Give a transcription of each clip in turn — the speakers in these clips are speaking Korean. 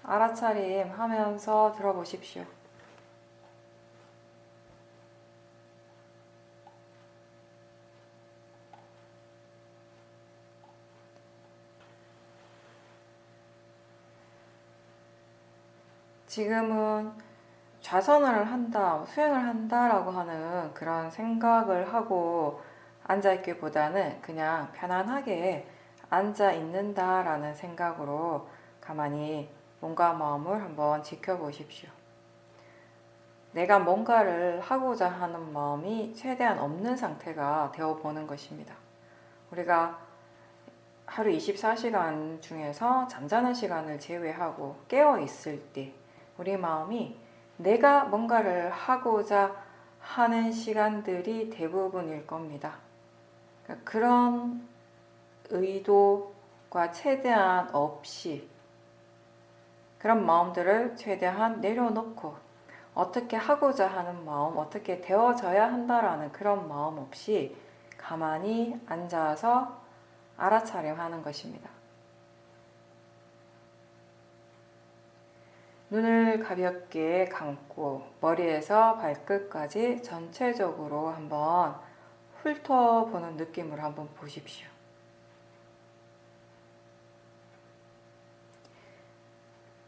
알아차림 하면서 들어보십시오. 지금은 좌선을 한다, 수행을 한다라고 하는 그런 생각을 하고 앉아있기보다는 그냥 편안하게 앉아있는다라는 생각으로 가만히 몸과 마음을 한번 지켜보십시오. 내가 뭔가를 하고자 하는 마음이 최대한 없는 상태가 되어보는 것입니다. 우리가 하루 24시간 중에서 잠자는 시간을 제외하고 깨어있을 때 우리 마음이 내가 뭔가를 하고자 하는 시간들이 대부분일 겁니다. 그러니까 그런 의도가 최대한 없이 그런 마음들을 최대한 내려놓고 어떻게 하고자 하는 마음, 어떻게 되어져야 한다라는 그런 마음 없이 가만히 앉아서 알아차림하는 것입니다. 눈을 가볍게 감고 머리에서 발끝까지 전체적으로 한번 훑어보는 느낌으로 한번 보십시오.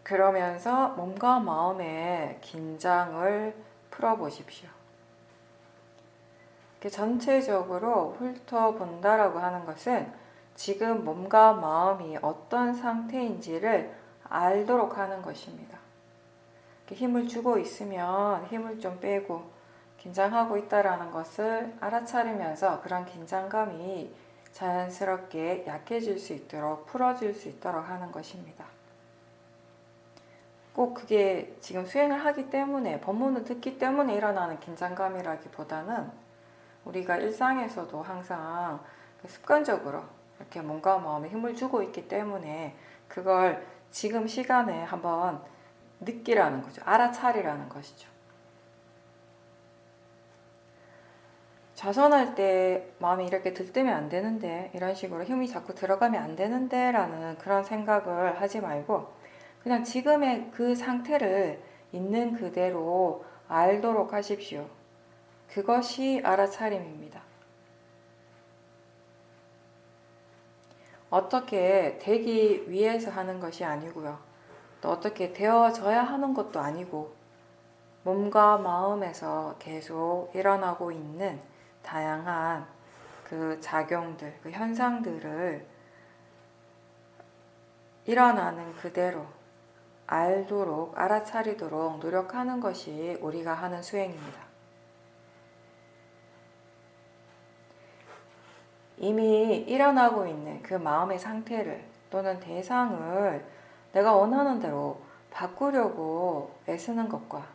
그러면서 몸과 마음의 긴장을 풀어보십시오. 이렇게 전체적으로 훑어본다라고 하는 것은 지금 몸과 마음이 어떤 상태인지를 알도록 하는 것입니다. 힘을 주고 있으면 힘을 좀 빼고 긴장하고 있다라는 것을 알아차리면서 그런 긴장감이 자연스럽게 약해질 수 있도록 풀어질 수 있도록 하는 것입니다. 꼭 그게 지금 수행을 하기 때문에 법문을 듣기 때문에 일어나는 긴장감이라기보다는 우리가 일상에서도 항상 습관적으로 이렇게 몸과 마음에 힘을 주고 있기 때문에 그걸 지금 시간에 한번 느끼라는 거죠. 알아차리라는 것이죠. 좌선할 때 마음이 이렇게 들뜨면 안 되는데, 이런 식으로 힘이 자꾸 들어가면 안 되는데 라는 그런 생각을 하지 말고 그냥 지금의 그 상태를 있는 그대로 알도록 하십시오. 그것이 알아차림입니다. 어떻게 되기 위해서 하는 것이 아니고요. 또 어떻게 되어져야 하는 것도 아니고 몸과 마음에서 계속 일어나고 있는 다양한 그 작용들, 그 현상들을 일어나는 그대로 알도록, 알아차리도록 노력하는 것이 우리가 하는 수행입니다. 이미 일어나고 있는 그 마음의 상태를 또는 대상을 내가 원하는 대로 바꾸려고 애쓰는 것과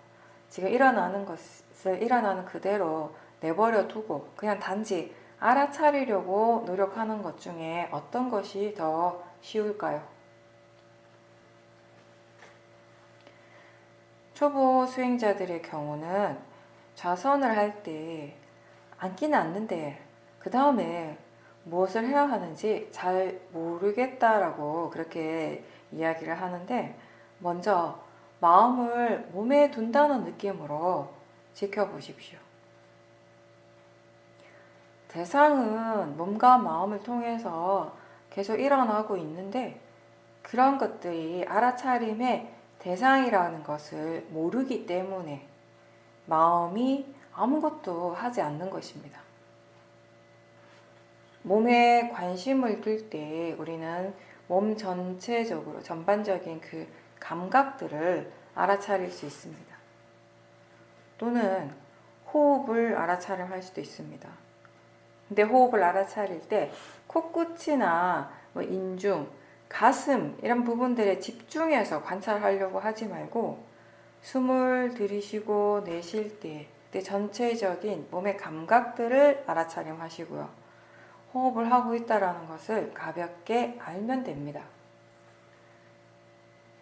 지금 일어나는 것을 일어나는 그대로 내버려 두고 그냥 단지 알아차리려고 노력하는 것 중에 어떤 것이 더 쉬울까요? 초보 수행자들의 경우는 좌선을 할 때 앉기는 앉는데 그 다음에 무엇을 해야 하는지 잘 모르겠다라고 그렇게 이야기를 하는데, 먼저 마음을 몸에 둔다는 느낌으로 지켜보십시오. 대상은 몸과 마음을 통해서 계속 일어나고 있는데 그런 것들이 알아차림의 대상이라는 것을 모르기 때문에 마음이 아무것도 하지 않는 것입니다. 몸에 관심을 둘 때 우리는 몸 전체적으로 전반적인 그 감각들을 알아차릴 수 있습니다. 또는 호흡을 알아차림할 수도 있습니다. 근데 호흡을 알아차릴 때 코끝이나 인중, 가슴 이런 부분들에 집중해서 관찰하려고 하지 말고 숨을 들이쉬고 내쉴 때 전체적인 몸의 감각들을 알아차림하시고요. 호흡을 하고 있다는 것을 가볍게 알면 됩니다.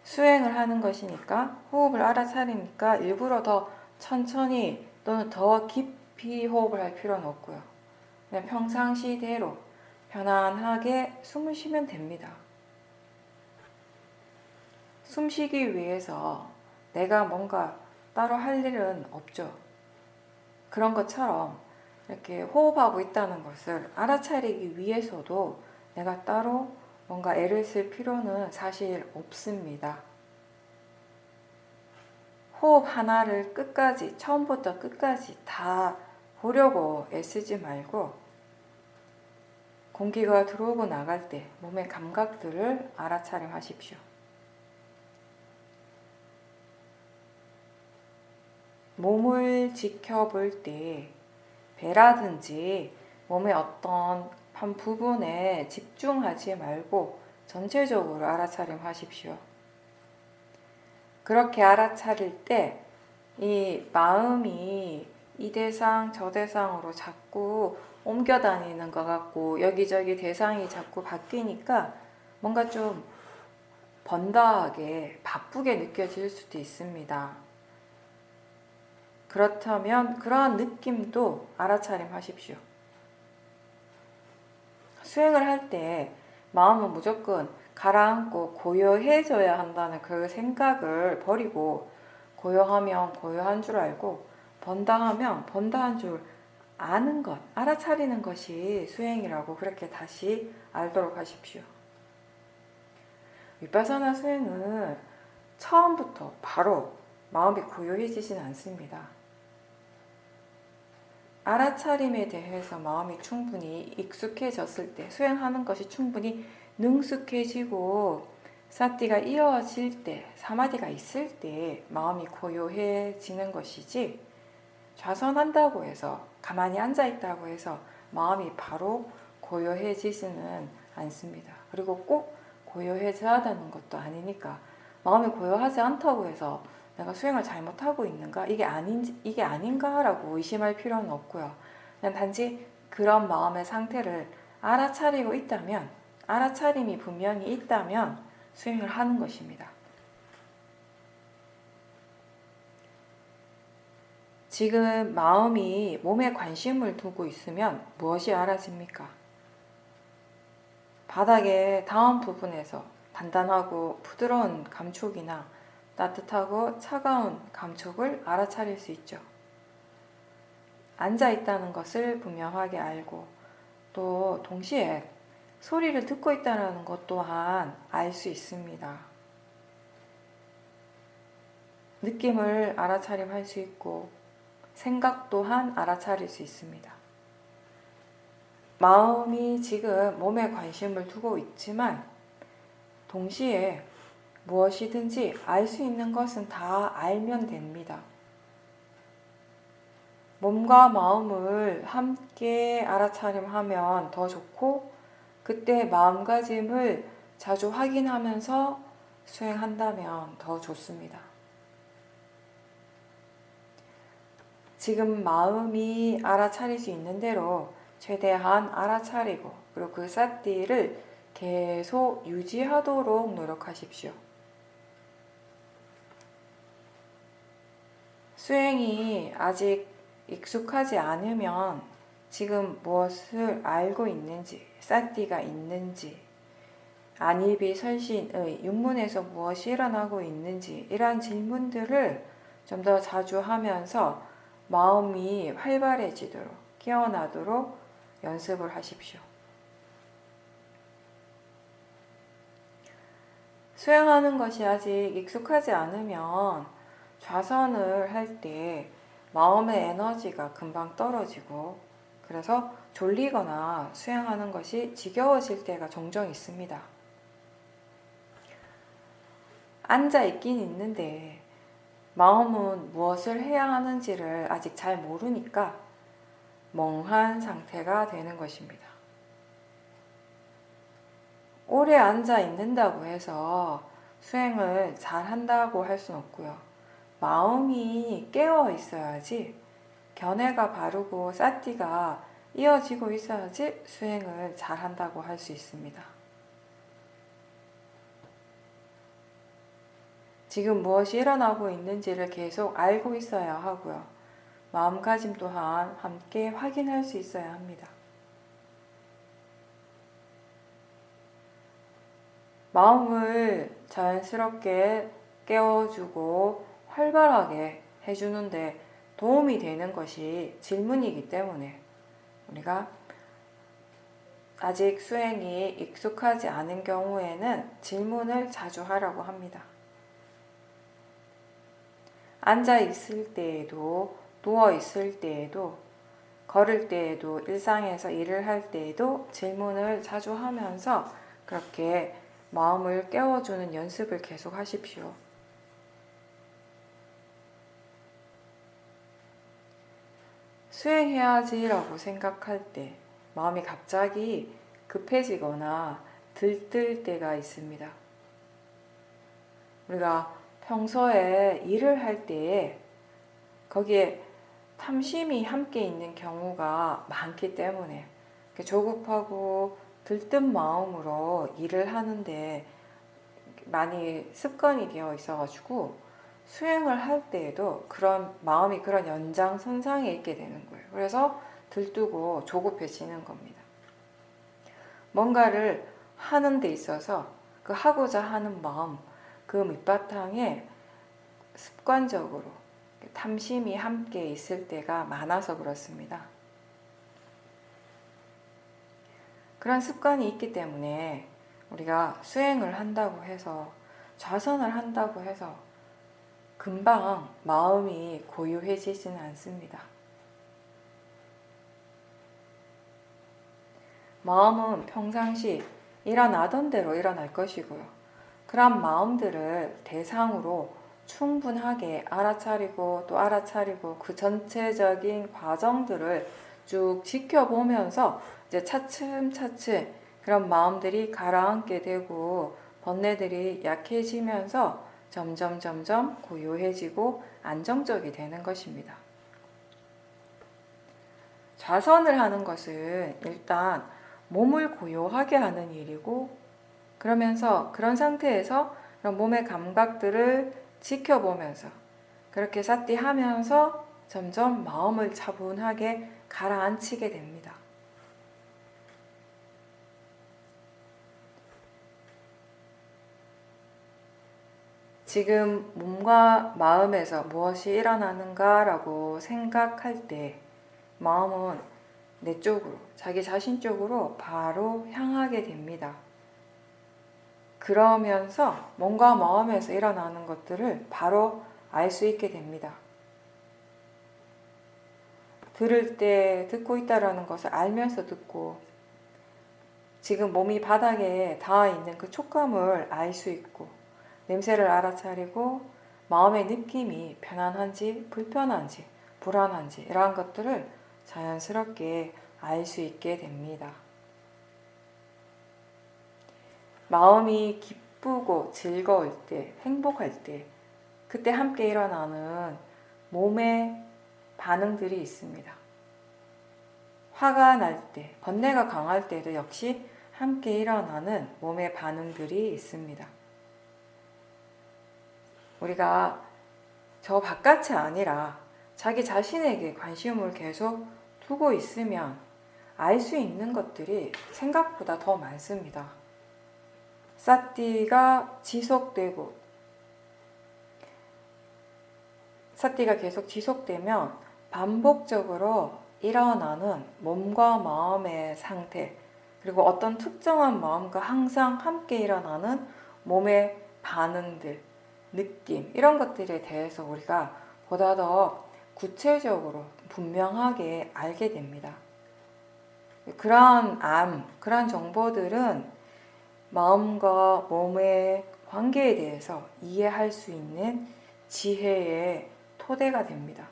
수행을 하는 것이니까 호흡을 알아차리니까 일부러 더 천천히 또는 더 깊이 호흡을 할 필요는 없고요. 그냥 평상시대로 편안하게 숨을 쉬면 됩니다. 숨쉬기 위해서 내가 뭔가 따로 할 일은 없죠. 그런 것처럼 이렇게 호흡하고 있다는 것을 알아차리기 위해서도 내가 따로 뭔가 애를 쓸 필요는 사실 없습니다. 호흡 하나를 끝까지, 처음부터 끝까지 다 보려고 애쓰지 말고 공기가 들어오고 나갈 때 몸의 감각들을 알아차림하십시오. 몸을 지켜볼 때 배라든지 몸의 어떤 한 부분에 집중하지 말고 전체적으로 알아차림하십시오. 그렇게 알아차릴 때 이 마음이 이 대상 저 대상으로 자꾸 옮겨 다니는 것 같고 여기저기 대상이 자꾸 바뀌니까 뭔가 좀 번다하게 바쁘게 느껴질 수도 있습니다. 그렇다면 그러한 느낌도 알아차림하십시오. 수행을 할 때 마음은 무조건 가라앉고 고요해져야 한다는 그 생각을 버리고 고요하면 고요한 줄 알고 번다 하면 번다한 줄 아는 것, 알아차리는 것이 수행이라고 그렇게 다시 알도록 하십시오. 위파사나 수행은 처음부터 바로 마음이 고요해지진 않습니다. 알아차림에 대해서 마음이 충분히 익숙해졌을 때, 수행하는 것이 충분히 능숙해지고 사티가 이어질 때, 사마디가 있을 때 마음이 고요해지는 것이지, 좌선한다고 해서, 가만히 앉아있다고 해서 마음이 바로 고요해지지는 않습니다. 그리고 꼭 고요해져야 되는 것도 아니니까 마음이 고요하지 않다고 해서 내가 수행을 잘못하고 있는가? 이게 아닌가라고 의심할 필요는 없고요. 그냥 단지 그런 마음의 상태를 알아차리고 있다면, 알아차림이 분명히 있다면 수행을 하는 것입니다. 지금 마음이 몸에 관심을 두고 있으면 무엇이 알아집니까? 바닥의 다음 부분에서 단단하고 부드러운 감촉이나 따뜻하고 차가운 감촉을 알아차릴 수 있죠. 앉아있다는 것을 분명하게 알고 또 동시에 소리를 듣고 있다는 것 또한 알 수 있습니다. 느낌을 알아차림할 수 있고 생각 또한 알아차릴 수 있습니다. 마음이 지금 몸에 관심을 두고 있지만 동시에 무엇이든지 알 수 있는 것은 다 알면 됩니다. 몸과 마음을 함께 알아차림하면 더 좋고 그때 마음가짐을 자주 확인하면서 수행한다면 더 좋습니다. 지금 마음이 알아차릴 수 있는 대로 최대한 알아차리고 그리고 그 사티를 계속 유지하도록 노력하십시오. 수행이 아직 익숙하지 않으면 지금 무엇을 알고 있는지, 사티가 있는지, 안일비 설신의 육문에서 무엇이 일어나고 있는지 이러한 질문들을 좀 더 자주 하면서 마음이 활발해지도록, 깨어나도록 연습을 하십시오. 수행하는 것이 아직 익숙하지 않으면 좌선을 할 때 마음의 에너지가 금방 떨어지고 그래서 졸리거나 수행하는 것이 지겨워질 때가 종종 있습니다. 앉아 있긴 있는데 마음은 무엇을 해야 하는지를 아직 잘 모르니까 멍한 상태가 되는 것입니다. 오래 앉아 있는다고 해서 수행을 잘 한다고 할 수는 없고요. 마음이 깨어 있어야지, 견해가 바르고 사티가 이어지고 있어야지 수행을 잘 한다고 할 수 있습니다. 지금 무엇이 일어나고 있는지를 계속 알고 있어야 하고요. 마음가짐 또한 함께 확인할 수 있어야 합니다. 마음을 자연스럽게 깨워주고 활발하게 해주는데 도움이 되는 것이 질문이기 때문에 우리가 아직 수행이 익숙하지 않은 경우에는 질문을 자주 하라고 합니다. 앉아 있을 때에도, 누워 있을 때에도, 걸을 때에도, 일상에서 일을 할 때에도 질문을 자주 하면서 그렇게 마음을 깨워주는 연습을 계속 하십시오. 수행해야지라고 생각할 때 마음이 갑자기 급해지거나 들뜰 때가 있습니다. 우리가 평소에 일을 할 때에 거기에 탐심이 함께 있는 경우가 많기 때문에 조급하고 들뜬 마음으로 일을 하는데 많이 습관이 되어 있어가지고 수행을 할 때에도 그런 마음이 그런 연장선상에 있게 되는 거예요. 그래서 들뜨고 조급해지는 겁니다. 뭔가를 하는 데 있어서 그 하고자 하는 마음, 그 밑바탕에 습관적으로 탐심이 함께 있을 때가 많아서 그렇습니다. 그런 습관이 있기 때문에 우리가 수행을 한다고 해서, 좌선을 한다고 해서 금방 마음이 고요해지지는 않습니다. 마음은 평상시 일어나던 대로 일어날 것이고요. 그런 마음들을 대상으로 충분하게 알아차리고 또 알아차리고 그 전체적인 과정들을 쭉 지켜보면서 이제 차츰차츰 그런 마음들이 가라앉게 되고 번뇌들이 약해지면서 점점 고요해지고 안정적이 되는 것입니다. 좌선을 하는 것은 일단 몸을 고요하게 하는 일이고, 그러면서 그런 상태에서 그런 몸의 감각들을 지켜보면서 그렇게 사띠하면서 점점 마음을 차분하게 가라앉히게 됩니다. 지금 몸과 마음에서 무엇이 일어나는가라고 생각할 때 마음은 내 쪽으로, 자기 자신 쪽으로 바로 향하게 됩니다. 그러면서 몸과 마음에서 일어나는 것들을 바로 알 수 있게 됩니다. 들을 때 듣고 있다라는 것을 알면서 듣고, 지금 몸이 바닥에 닿아 있는 그 촉감을 알 수 있고, 냄새를 알아차리고 마음의 느낌이 편안한지 불편한지 불안한지 이러한 것들을 자연스럽게 알 수 있게 됩니다. 마음이 기쁘고 즐거울 때, 행복할 때, 그때 함께 일어나는 몸의 반응들이 있습니다. 화가 날 때, 번뇌가 강할 때도 역시 함께 일어나는 몸의 반응들이 있습니다. 우리가 저 바깥이 아니라 자기 자신에게 관심을 계속 두고 있으면 알 수 있는 것들이 생각보다 더 많습니다. 사띠가 지속되고, 사띠가 계속 지속되면 반복적으로 일어나는 몸과 마음의 상태, 그리고 어떤 특정한 마음과 항상 함께 일어나는 몸의 반응들, 느낌, 이런 것들에 대해서 우리가 보다 더 구체적으로 분명하게 알게 됩니다. 그러한 정보들은 마음과 몸의 관계에 대해서 이해할 수 있는 지혜의 토대가 됩니다.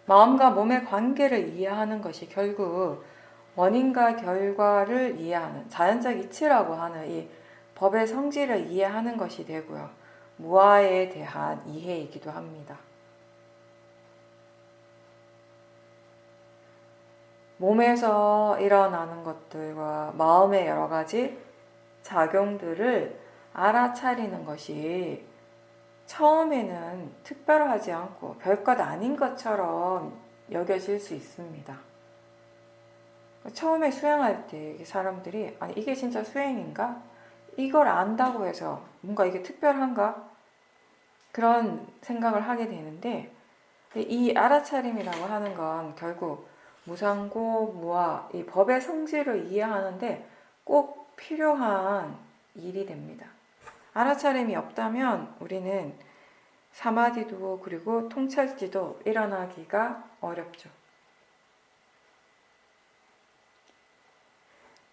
마음과 몸의 관계를 이해하는 것이 결국 원인과 결과를 이해하는 자연적 이치라고 하는 이 법의 성질을 이해하는 것이 되고요. 무아에 대한 이해이기도 합니다. 몸에서 일어나는 것들과 마음의 여러 가지 작용들을 알아차리는 것이 처음에는 특별하지 않고 별것 아닌 것처럼 여겨질 수 있습니다. 처음에 수행할 때 사람들이 아니 이게 진짜 수행인가? 이걸 안다고 해서 뭔가 이게 특별한가? 그런 생각을 하게 되는데, 이 알아차림이라고 하는 건 결국 무상고, 무아, 이 법의 성질을 이해하는데 꼭 필요한 일이 됩니다. 알아차림이 없다면 우리는 사마디도 그리고 통찰지도 일어나기가 어렵죠.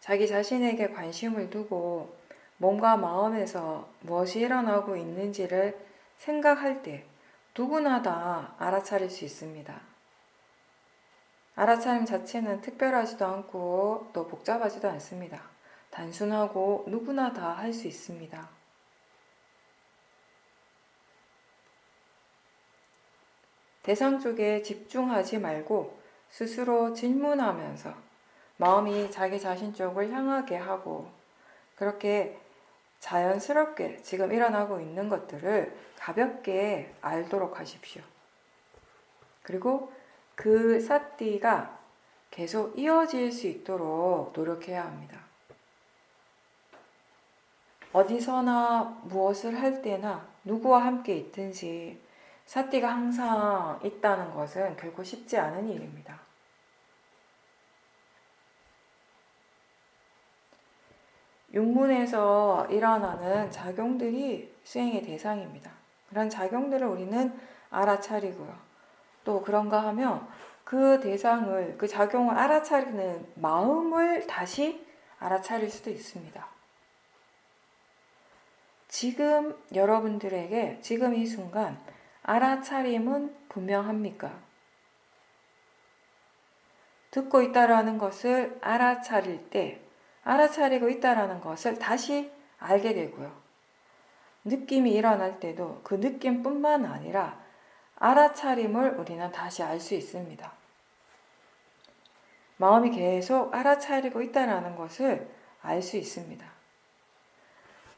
자기 자신에게 관심을 두고 몸과 마음에서 무엇이 일어나고 있는지를 생각할 때 누구나 다 알아차릴 수 있습니다. 알아차림 자체는 특별하지도 않고 또 복잡하지도 않습니다. 단순하고 누구나 다 할 수 있습니다. 대상 쪽에 집중하지 말고 스스로 질문하면서 마음이 자기 자신 쪽을 향하게 하고 그렇게 자연스럽게 지금 일어나고 있는 것들을 가볍게 알도록 하십시오. 그리고 그 사띠가 계속 이어질 수 있도록 노력해야 합니다. 어디서나 무엇을 할 때나 누구와 함께 있든지 사띠가 항상 있다는 것은 결코 쉽지 않은 일입니다. 육문에서 일어나는 작용들이 수행의 대상입니다. 그런 작용들을 우리는 알아차리고요. 또 그런가 하면 그 대상을, 그 작용을 알아차리는 마음을 다시 알아차릴 수도 있습니다. 지금 여러분들에게 지금 이 순간 알아차림은 분명합니까? 듣고 있다라는 것을 알아차릴 때 알아차리고 있다라는 것을 다시 알게 되고요. 느낌이 일어날 때도 그 느낌뿐만 아니라 알아차림을 우리는 다시 알 수 있습니다. 마음이 계속 알아차리고 있다는 것을 알 수 있습니다.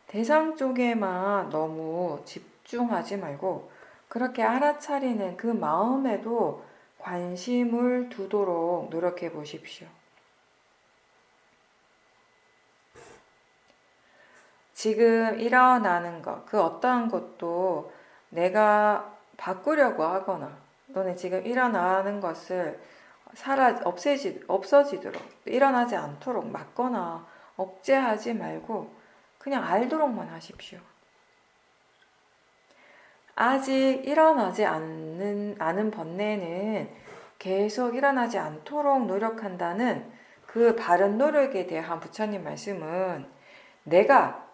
대상 쪽에만 너무 집중하지 말고 그렇게 알아차리는 그 마음에도 관심을 두도록 노력해 보십시오. 지금 일어나는 것, 그 어떠한 것도 내가 바꾸려고 하거나 또는 지금 일어나는 것을 없어지도록 일어나지 않도록 막거나 억제하지 말고 그냥 알도록만 하십시오. 아직 일어나지 않은 번뇌는 계속 일어나지 않도록 노력한다는 그 바른 노력에 대한 부처님 말씀은 내가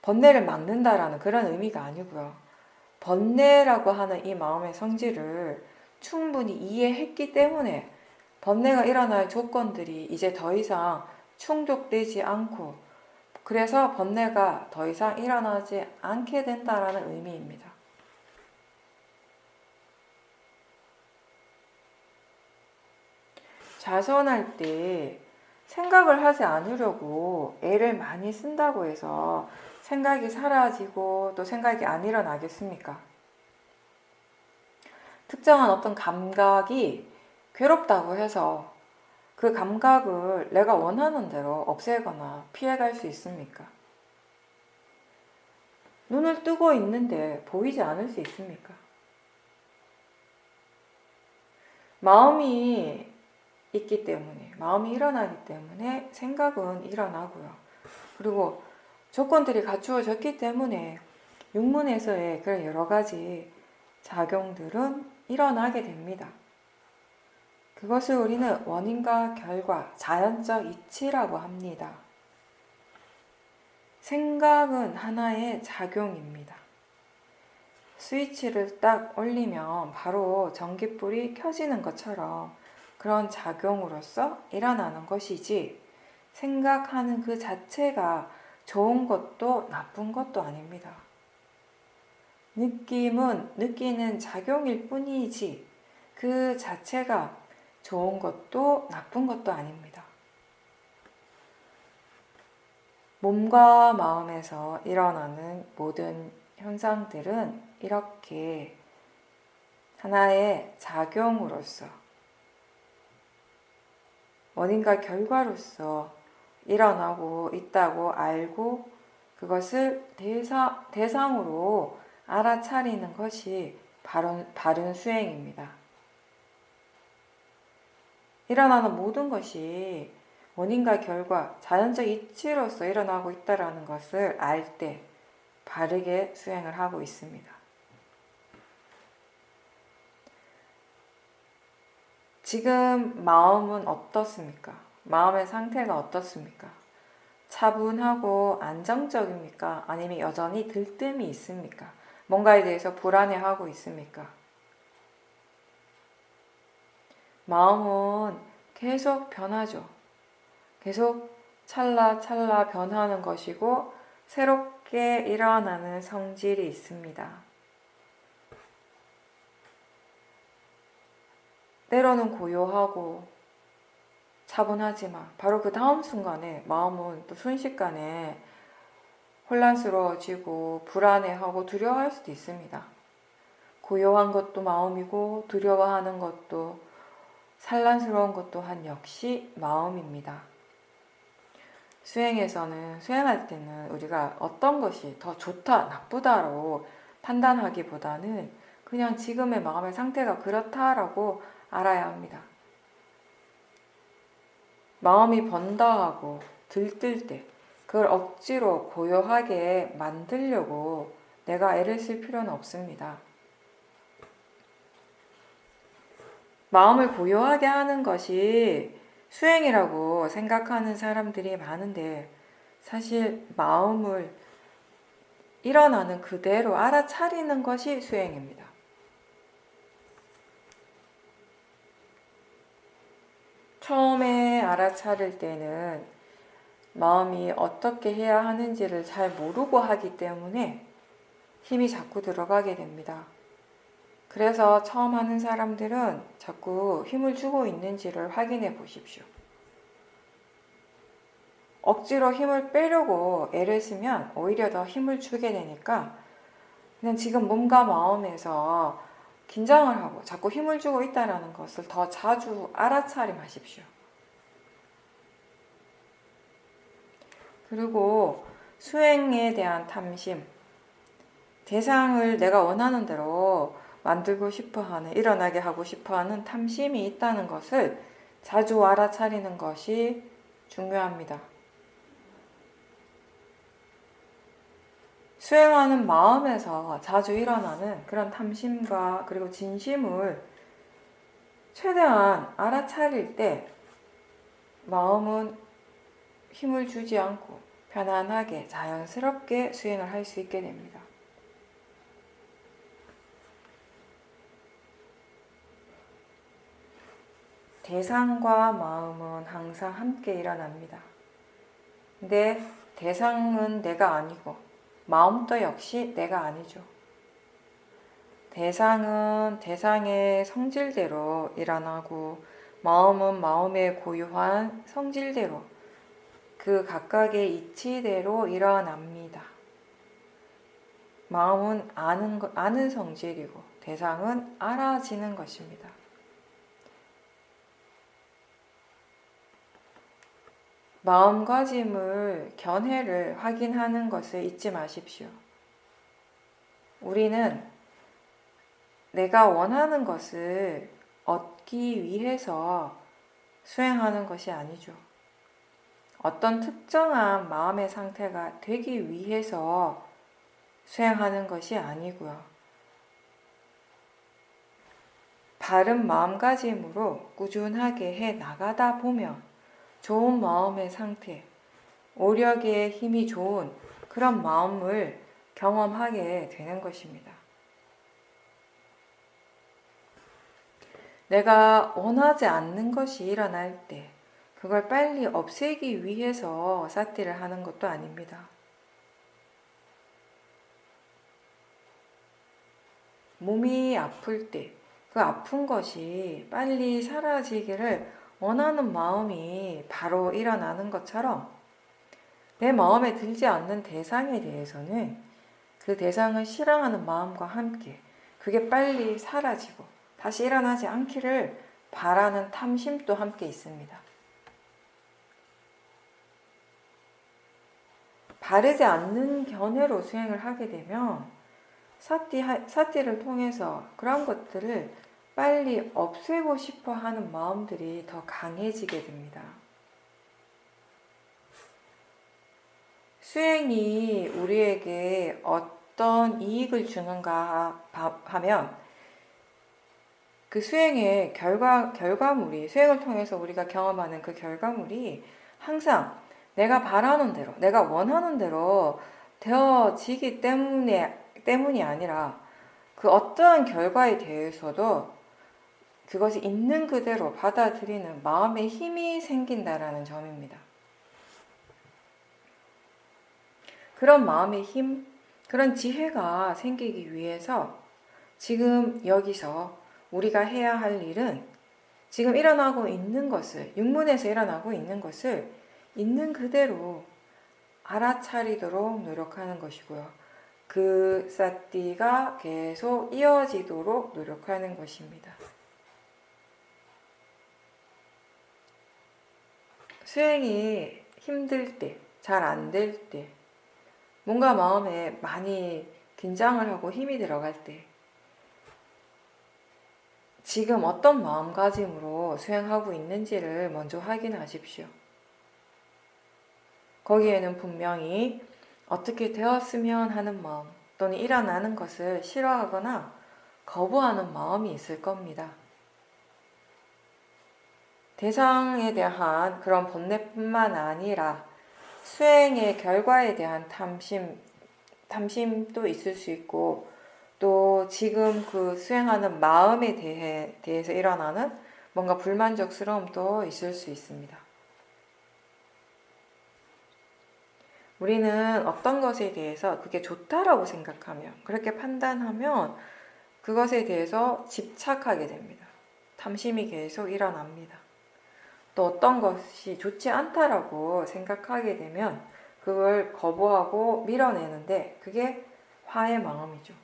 번뇌를 막는다라는 그런 의미가 아니고요. 번뇌라고 하는 이 마음의 성질을 충분히 이해했기 때문에 번뇌가 일어날 조건들이 이제 더 이상 충족되지 않고 그래서 번뇌가 더 이상 일어나지 않게 된다라는 의미입니다. 좌선할 때 생각을 하지 않으려고 애를 많이 쓴다고 해서 생각이 사라지고 또 생각이 안 일어나겠습니까? 특정한 어떤 감각이 괴롭다고 해서 그 감각을 내가 원하는 대로 없애거나 피해갈 수 있습니까? 눈을 뜨고 있는데 보이지 않을 수 있습니까? 마음이 있기 때문에, 마음이 일어나기 때문에 생각은 일어나고요. 그리고 조건들이 갖추어졌기 때문에 육문에서의 그런 여러 가지 작용들은 일어나게 됩니다. 그것을 우리는 원인과 결과, 자연적 이치라고 합니다. 생각은 하나의 작용입니다. 스위치를 딱 올리면 바로 전깃불이 켜지는 것처럼 그런 작용으로서 일어나는 것이지 생각하는 그 자체가 좋은 것도 나쁜 것도 아닙니다. 느낌은 느끼는 작용일 뿐이지 그 자체가 좋은 것도 나쁜 것도 아닙니다. 몸과 마음에서 일어나는 모든 현상들은 이렇게 하나의 작용으로서 원인과 결과로서 일어나고 있다고 알고 그것을 대상으로 알아차리는 것이 바른 수행입니다. 일어나는 모든 것이 원인과 결과, 자연적 이치로서 일어나고 있다는 것을 알 때 바르게 수행을 하고 있습니다. 지금 마음은 어떻습니까? 마음의 상태가 어떻습니까? 차분하고 안정적입니까? 아니면 여전히 들뜸이 있습니까? 뭔가에 대해서 불안해하고 있습니까? 마음은 계속 변하죠. 계속 찰나찰나 변하는 것이고 새롭게 일어나는 성질이 있습니다. 때로는 고요하고 차분하지만 바로 그 다음 순간에 마음은 또 순식간에 혼란스러워지고 불안해하고 두려워할 수도 있습니다. 고요한 것도 마음이고 두려워하는 것도 산란스러운 것 또한 역시 마음입니다. 수행할 때는 우리가 어떤 것이 더 좋다, 나쁘다로 판단하기보다는 그냥 지금의 마음의 상태가 그렇다라고 알아야 합니다. 마음이 번다하고 들뜰 때 그걸 억지로 고요하게 만들려고 내가 애를 쓸 필요는 없습니다. 마음을 고요하게 하는 것이 수행이라고 생각하는 사람들이 많은데 사실 마음을 일어나는 그대로 알아차리는 것이 수행입니다. 처음에 알아차릴 때는 마음이 어떻게 해야 하는지를 잘 모르고 하기 때문에 힘이 자꾸 들어가게 됩니다. 그래서 처음 하는 사람들은 자꾸 힘을 주고 있는지를 확인해 보십시오. 억지로 힘을 빼려고 애를 쓰면 오히려 더 힘을 주게 되니까 그냥 지금 몸과 마음에서 긴장을 하고 자꾸 힘을 주고 있다는 것을 더 자주 알아차림하십시오. 그리고 수행에 대한 탐심, 대상을 내가 원하는 대로 만들고 싶어하는, 일어나게 하고 싶어하는 탐심이 있다는 것을 자주 알아차리는 것이 중요합니다. 수행하는 마음에서 자주 일어나는 그런 탐심과 그리고 진심을 최대한 알아차릴 때 마음은 힘을 주지 않고 편안하게 자연스럽게 수행을 할 수 있게 됩니다. 대상과 마음은 항상 함께 일어납니다. 근데 대상은 내가 아니고 마음도 역시 내가 아니죠. 대상은 대상의 성질대로 일어나고 마음은 마음의 고유한 성질대로 그 각각의 이치대로 일어납니다. 마음은 아는 성질이고 대상은 알아지는 것입니다. 마음가짐을 견해를 확인하는 것을 잊지 마십시오. 우리는 내가 원하는 것을 얻기 위해서 수행하는 것이 아니죠. 어떤 특정한 마음의 상태가 되기 위해서 수행하는 것이 아니고요. 바른 마음가짐으로 꾸준하게 해 나가다 보면 좋은 마음의 상태, 오력의 힘이 좋은 그런 마음을 경험하게 되는 것입니다. 내가 원하지 않는 것이 일어날 때 그걸 빨리 없애기 위해서 사티를 하는 것도 아닙니다. 몸이 아플 때 그 아픈 것이 빨리 사라지기를 원하는 마음이 바로 일어나는 것처럼 내 마음에 들지 않는 대상에 대해서는 그 대상을 싫어하는 마음과 함께 그게 빨리 사라지고 다시 일어나지 않기를 바라는 탐심도 함께 있습니다. 바르지 않는 견해로 수행을 하게 되면 사티를 통해서 그런 것들을 빨리 없애고 싶어 하는 마음들이 더 강해지게 됩니다. 수행이 우리에게 어떤 이익을 주는가 하면 그 수행의 결과물이, 수행을 통해서 우리가 경험하는 그 결과물이 항상 내가 바라는 대로, 내가 원하는 대로 되어지기 때문이 아니라 그 어떠한 결과에 대해서도 그것이 있는 그대로 받아들이는 마음의 힘이 생긴다라는 점입니다. 그런 마음의 힘, 그런 지혜가 생기기 위해서 지금 여기서 우리가 해야 할 일은 지금 일어나고 있는 것을, 육문에서 일어나고 있는 것을 있는 그대로 알아차리도록 노력하는 것이고요. 그 사티가 계속 이어지도록 노력하는 것입니다. 수행이 힘들 때, 잘 안 될 때, 뭔가 마음에 많이 긴장을 하고 힘이 들어갈 때 지금 어떤 마음가짐으로 수행하고 있는지를 먼저 확인하십시오. 거기에는 분명히 어떻게 되었으면 하는 마음 또는 일어나는 것을 싫어하거나 거부하는 마음이 있을 겁니다. 대상에 대한 그런 번뇌뿐만 아니라 수행의 결과에 대한 탐심도 있을 수 있고 또 지금 그 수행하는 마음에 대해서 일어나는 뭔가 불만족스러움도 있을 수 있습니다. 우리는 어떤 것에 대해서 그게 좋다라고 생각하면, 그렇게 판단하면 그것에 대해서 집착하게 됩니다. 탐심이 계속 일어납니다. 또 어떤 것이 좋지 않다라고 생각하게 되면 그걸 거부하고 밀어내는데 그게 화의 마음이죠.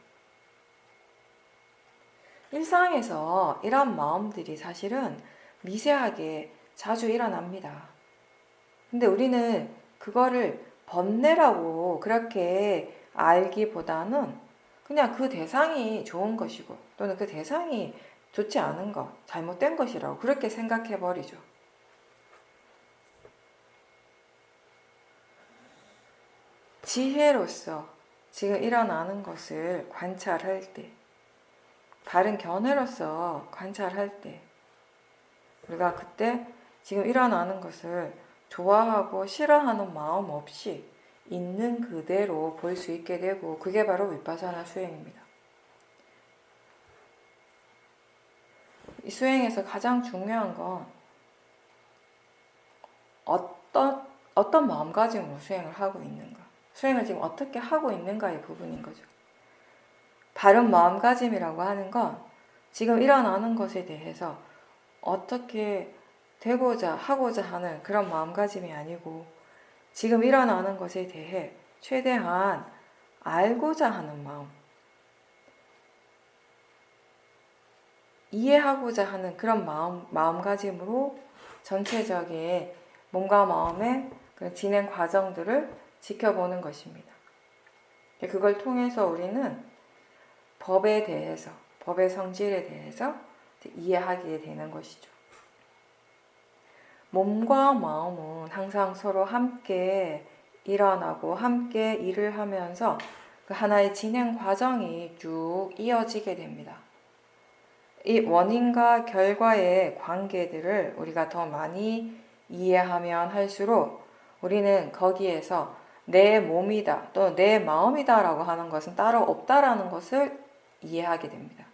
일상에서 이런 마음들이 사실은 미세하게 자주 일어납니다. 근데 우리는 그거를 번뇌라고 그렇게 알기보다는 그냥 그 대상이 좋은 것이고 또는 그 대상이 좋지 않은 것, 잘못된 것이라고 그렇게 생각해 버리죠. 지혜로서 지금 일어나는 것을 관찰할 때, 다른 견해로서 관찰할 때, 우리가 그때 지금 일어나는 것을 좋아하고 싫어하는 마음 없이 있는 그대로 볼 수 있게 되고, 그게 바로 위파사나 수행입니다. 이 수행에서 가장 중요한 건 어떤 마음가짐으로 수행을 하고 있는가, 수행을 지금 어떻게 하고 있는가의 부분인 거죠. 바른 마음가짐이라고 하는 건 지금 일어나는 것에 대해서 어떻게 되고자 하고자 하는 그런 마음가짐이 아니고 지금 일어나는 것에 대해 최대한 알고자 하는 마음, 이해하고자 하는 그런 마음가짐으로 전체적인 몸과 마음의 그 진행 과정들을 지켜보는 것입니다. 그걸 통해서 우리는 법에 대해서, 법의 성질에 대해서 이해하게 되는 것이죠. 몸과 마음은 항상 서로 함께 일어나고 함께 일을 하면서 그 하나의 진행 과정이 쭉 이어지게 됩니다. 이 원인과 결과의 관계들을 우리가 더 많이 이해하면 할수록 우리는 거기에서 내 몸이다 또 내 마음이다 라고 하는 것은 따로 없다라는 것을 이해하게 됩니다.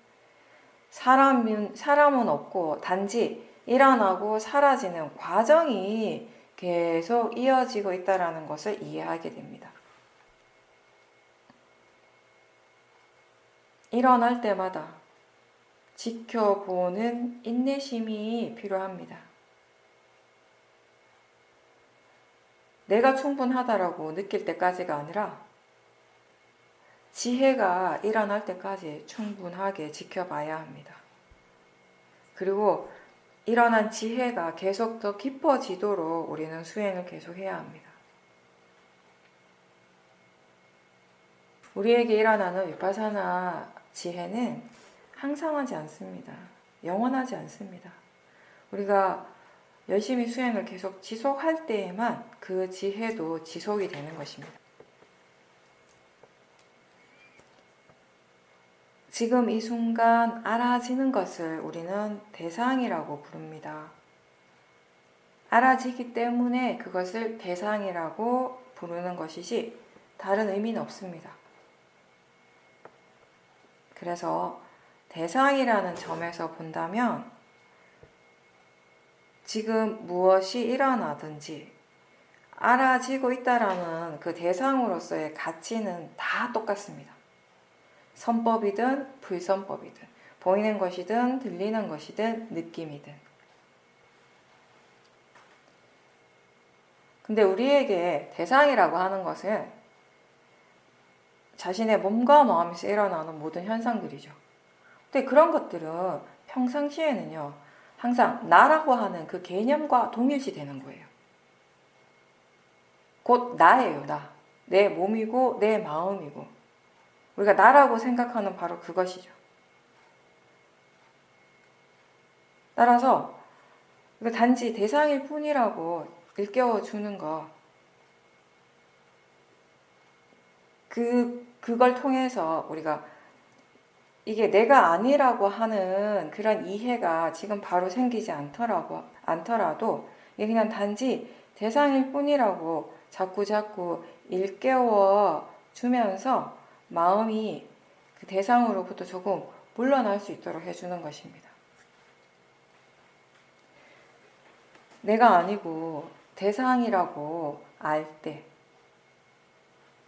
사람은 없고 단지 일어나고 사라지는 과정이 계속 이어지고 있다는 것을 이해하게 됩니다. 일어날 때마다 지켜보는 인내심이 필요합니다. 내가 충분하다라고 느낄 때까지가 아니라 지혜가 일어날 때까지 충분하게 지켜봐야 합니다. 그리고 일어난 지혜가 계속 더 깊어지도록 우리는 수행을 계속해야 합니다. 우리에게 일어나는 위파사나 지혜는 항상하지 않습니다. 영원하지 않습니다. 우리가 열심히 수행을 계속 지속할 때에만 그 지혜도 지속이 되는 것입니다. 지금 이 순간 알아지는 것을 우리는 대상이라고 부릅니다. 알아지기 때문에 그것을 대상이라고 부르는 것이지 다른 의미는 없습니다. 그래서 대상이라는 점에서 본다면 지금 무엇이 일어나든지 알아지고 있다라는 그 대상으로서의 가치는 다 똑같습니다. 선법이든 불선법이든 보이는 것이든 들리는 것이든 느낌이든. 근데 우리에게 대상이라고 하는 것은 자신의 몸과 마음에서 일어나는 모든 현상들이죠. 근데 그런 것들은 평상시에는요, 항상 나라고 하는 그 개념과 동일시 되는 거예요. 곧 나예요, 나. 내 몸이고 내 마음이고. 우리가 나라고 생각하는 바로 그것이죠. 따라서 단지 대상일 뿐이라고 일깨워주는 거, 그걸 통해서 우리가 이게 내가 아니라고 하는 그런 이해가 지금 바로 생기지 않더라도 이게 그냥 단지 대상일 뿐이라고 자꾸 일깨워 주면서 마음이 그 대상으로부터 조금 물러날 수 있도록 해주는 것입니다. 내가 아니고 대상이라고 알 때,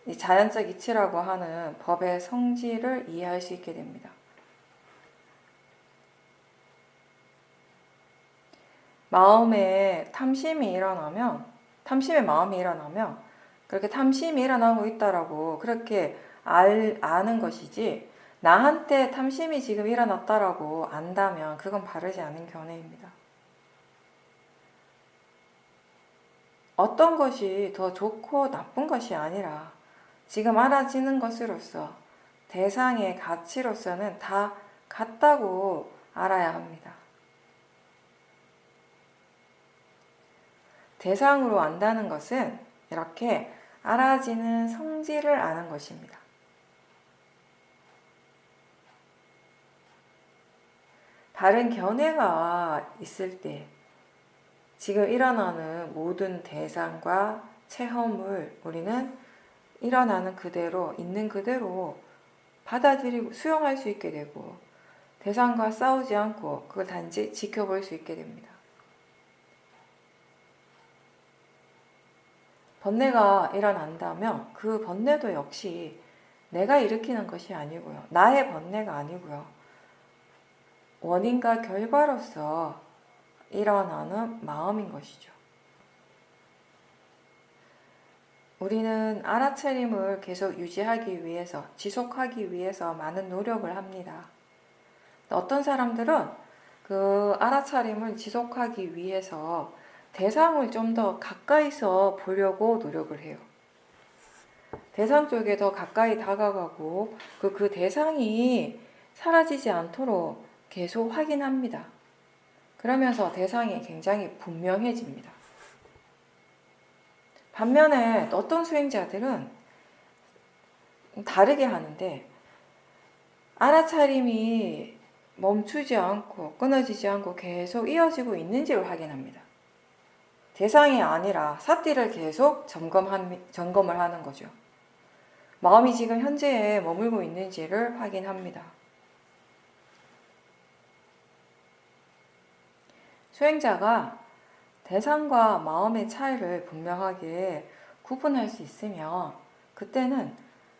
이 자연적 이치라고 하는 법의 성질을 이해할 수 있게 됩니다. 마음에 탐심의 마음이 일어나면 그렇게 탐심이 일어나고 있다라고 그렇게 아는 것이지, 나한테 탐심이 지금 일어났다라고 안다면 그건 바르지 않은 견해입니다. 어떤 것이 더 좋고 나쁜 것이 아니라 지금 알아지는 것으로서 대상의 가치로서는 다 같다고 알아야 합니다. 대상으로 안다는 것은 이렇게 알아지는 성질을 아는 것입니다. 다른 견해가 있을 때 지금 일어나는 모든 대상과 체험을 우리는 일어나는 그대로, 있는 그대로 받아들이고 수용할 수 있게 되고 대상과 싸우지 않고 그걸 단지 지켜볼 수 있게 됩니다. 번뇌가 일어난다면 그 번뇌도 역시 내가 일으키는 것이 아니고요. 나의 번뇌가 아니고요. 원인과 결과로서 일어나는 마음인 것이죠. 우리는 알아차림을 계속 유지하기 위해서, 지속하기 위해서 많은 노력을 합니다. 어떤 사람들은 그 알아차림을 지속하기 위해서 대상을 좀 더 가까이서 보려고 노력을 해요. 대상 쪽에 더 가까이 다가가고 그 대상이 사라지지 않도록 계속 확인합니다. 그러면서 대상이 굉장히 분명해집니다. 반면에 어떤 수행자들은 다르게 하는데 알아차림이 멈추지 않고 끊어지지 않고 계속 이어지고 있는지를 확인합니다. 대상이 아니라 사띠를 계속 점검을 하는 거죠. 마음이 지금 현재에 머물고 있는지를 확인합니다. 수행자가 대상과 마음의 차이를 분명하게 구분할 수 있으면 그때는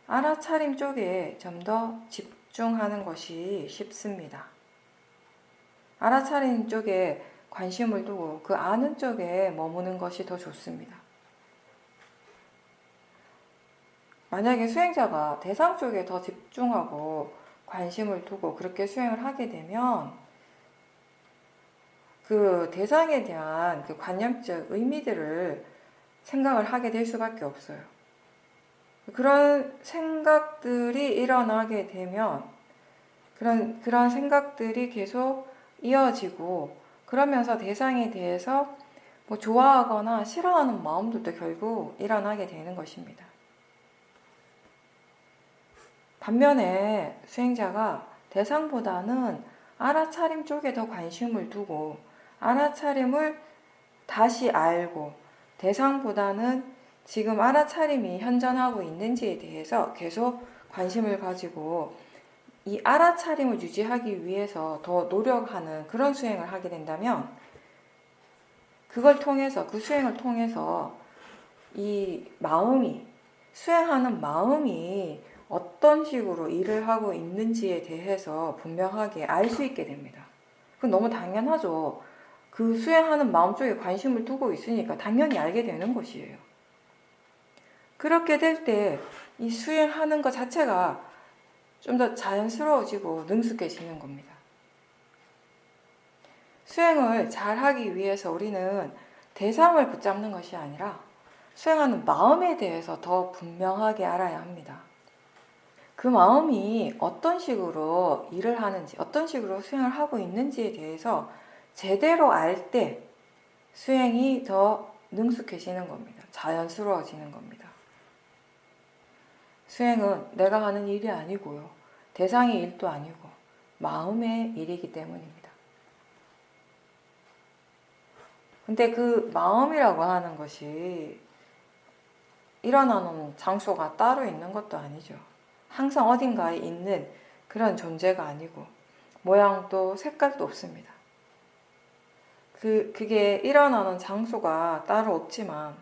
알아차림 쪽에 좀 더 집중하는 것이 쉽습니다. 알아차림 쪽에 관심을 두고 그 아는 쪽에 머무는 것이 더 좋습니다. 만약에 수행자가 대상 쪽에 더 집중하고 관심을 두고 그렇게 수행을 하게 되면 그 대상에 대한 그 관념적 의미들을 생각을 하게 될 수밖에 없어요. 그런 생각들이 일어나게 되면 그런 생각들이 계속 이어지고 그러면서 대상에 대해서 뭐 좋아하거나 싫어하는 마음들도 결국 일어나게 되는 것입니다. 반면에 수행자가 대상보다는 알아차림 쪽에 더 관심을 두고 알아차림을 다시 알고 대상보다는 지금 알아차림이 현존하고 있는지에 대해서 계속 관심을 가지고 이 알아차림을 유지하기 위해서 더 노력하는 그런 수행을 하게 된다면 그걸 통해서 그 수행을 통해서 이 마음이 수행하는 마음이 어떤 식으로 일을 하고 있는지에 대해서 분명하게 알 수 있게 됩니다. 그건 너무 당연하죠. 그 수행하는 마음 쪽에 관심을 두고 있으니까 당연히 알게 되는 것이에요. 그렇게 될 때 이 수행하는 것 자체가 좀 더 자연스러워지고 능숙해지는 겁니다. 수행을 잘 하기 위해서 우리는 대상을 붙잡는 것이 아니라 수행하는 마음에 대해서 더 분명하게 알아야 합니다. 그 마음이 어떤 식으로 일을 하는지, 어떤 식으로 수행을 하고 있는지에 대해서 제대로 알 때 수행이 더 능숙해지는 겁니다. 자연스러워지는 겁니다. 수행은 내가 하는 일이 아니고요. 대상의 일도 아니고 마음의 일이기 때문입니다. 근데 그 마음이라고 하는 것이 일어나는 장소가 따로 있는 것도 아니죠. 항상 어딘가에 있는 그런 존재가 아니고 모양도 색깔도 없습니다. 그게 일어나는 장소가 따로 없지만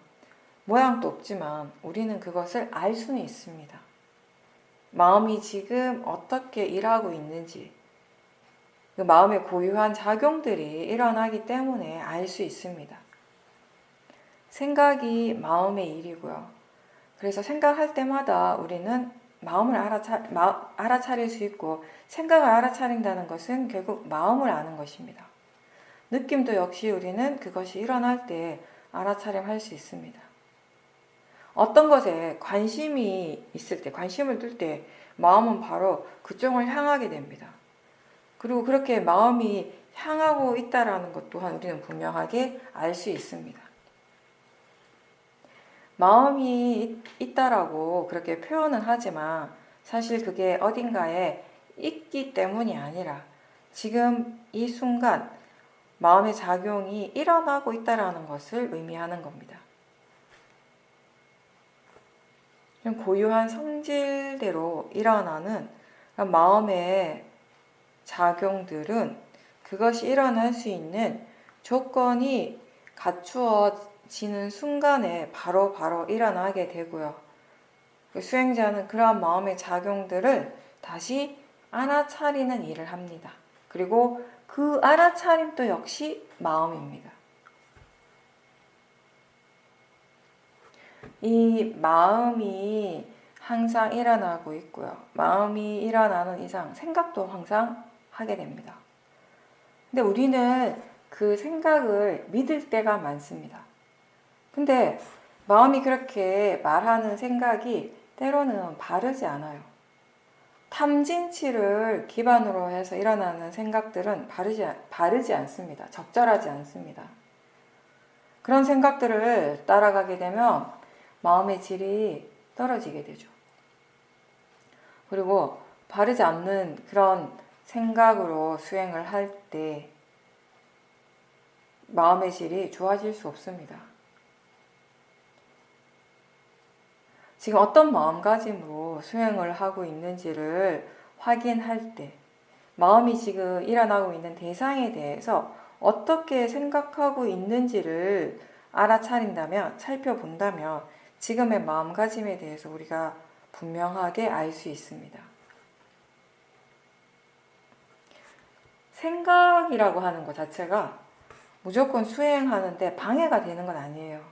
모양도 없지만 우리는 그것을 알 수는 있습니다. 마음이 지금 어떻게 일하고 있는지 그 마음의 고유한 작용들이 일어나기 때문에 알 수 있습니다. 생각이 마음의 일이고요. 그래서 생각할 때마다 우리는 마음을 알아차릴 수 있고 생각을 알아차린다는 것은 결국 마음을 아는 것입니다. 느낌도 역시 우리는 그것이 일어날 때 알아차림할 수 있습니다. 어떤 것에 관심이 있을 때, 관심을 둘 때 마음은 바로 그쪽을 향하게 됩니다. 그리고 그렇게 마음이 향하고 있다는 것 또한 우리는 분명하게 알 수 있습니다. 마음이 있다라고 그렇게 표현은 하지만 사실 그게 어딘가에 있기 때문이 아니라 지금 이 순간 마음의 작용이 일어나고 있다는 것을 의미하는 겁니다. 고유한 성질대로 일어나는 마음의 작용들은 그것이 일어날 수 있는 조건이 갖추어지는 순간에 바로 일어나게 되고요. 수행자는 그러한 마음의 작용들을 다시 알아차리는 일을 합니다. 그리고 그 알아차림도 역시 마음입니다. 이 마음이 항상 일어나고 있고요. 마음이 일어나는 이상 생각도 항상 하게 됩니다. 근데 우리는 그 생각을 믿을 때가 많습니다. 근데 마음이 그렇게 말하는 생각이 때로는 바르지 않아요. 탐진치를 기반으로 해서 일어나는 생각들은 바르지 않습니다. 적절하지 않습니다. 그런 생각들을 따라가게 되면 마음의 질이 떨어지게 되죠. 그리고 바르지 않는 그런 생각으로 수행을 할 때 마음의 질이 좋아질 수 없습니다. 지금 어떤 마음가짐으로 수행을 하고 있는지를 확인할 때 마음이 지금 일어나고 있는 대상에 대해서 어떻게 생각하고 있는지를 알아차린다면, 살펴본다면 지금의 마음가짐에 대해서 우리가 분명하게 알 수 있습니다. 생각이라고 하는 것 자체가 무조건 수행하는데 방해가 되는 건 아니에요.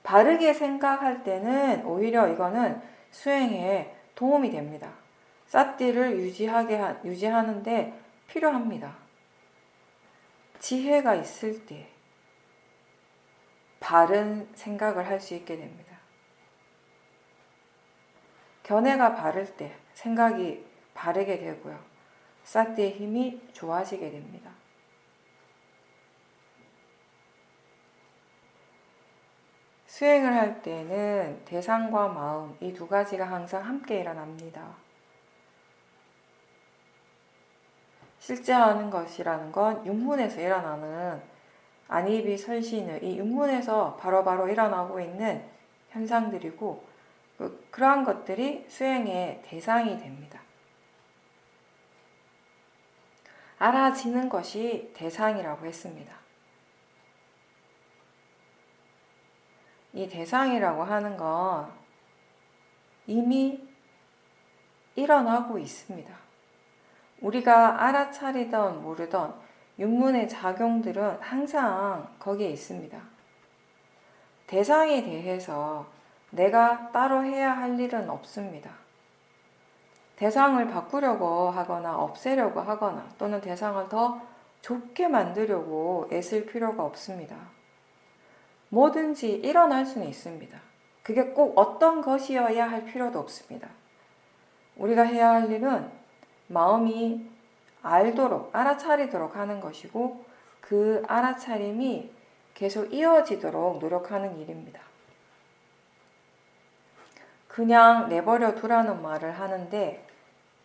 바르게 생각할 때는 오히려 이거는 수행에 도움이 됩니다. 삿띠를 유지하는데 필요합니다. 지혜가 있을 때 바른 생각을 할 수 있게 됩니다. 견해가 바를 때 생각이 바르게 되고요. 싹디의 힘이 좋아지게 됩니다. 수행을 할 때는 대상과 마음 이 두 가지가 항상 함께 일어납니다. 실제 하는 것이라는 건 육문에서 일어나는 안이비 설신의 이 육문에서 바로바로 일어나고 있는 현상들이고 그러한 것들이 수행의 대상이 됩니다. 알아지는 것이 대상이라고 했습니다. 이 대상이라고 하는 건 이미 일어나고 있습니다. 우리가 알아차리던 모르던 육문의 작용들은 항상 거기에 있습니다. 대상에 대해서 내가 따로 해야 할 일은 없습니다. 대상을 바꾸려고 하거나 없애려고 하거나 또는 대상을 더 좋게 만들려고 애쓸 필요가 없습니다. 뭐든지 일어날 수는 있습니다. 그게 꼭 어떤 것이어야 할 필요도 없습니다. 우리가 해야 할 일은 마음이 알도록, 알아차리도록 하는 것이고 그 알아차림이 계속 이어지도록 노력하는 일입니다. 그냥 내버려 두라는 말을 하는데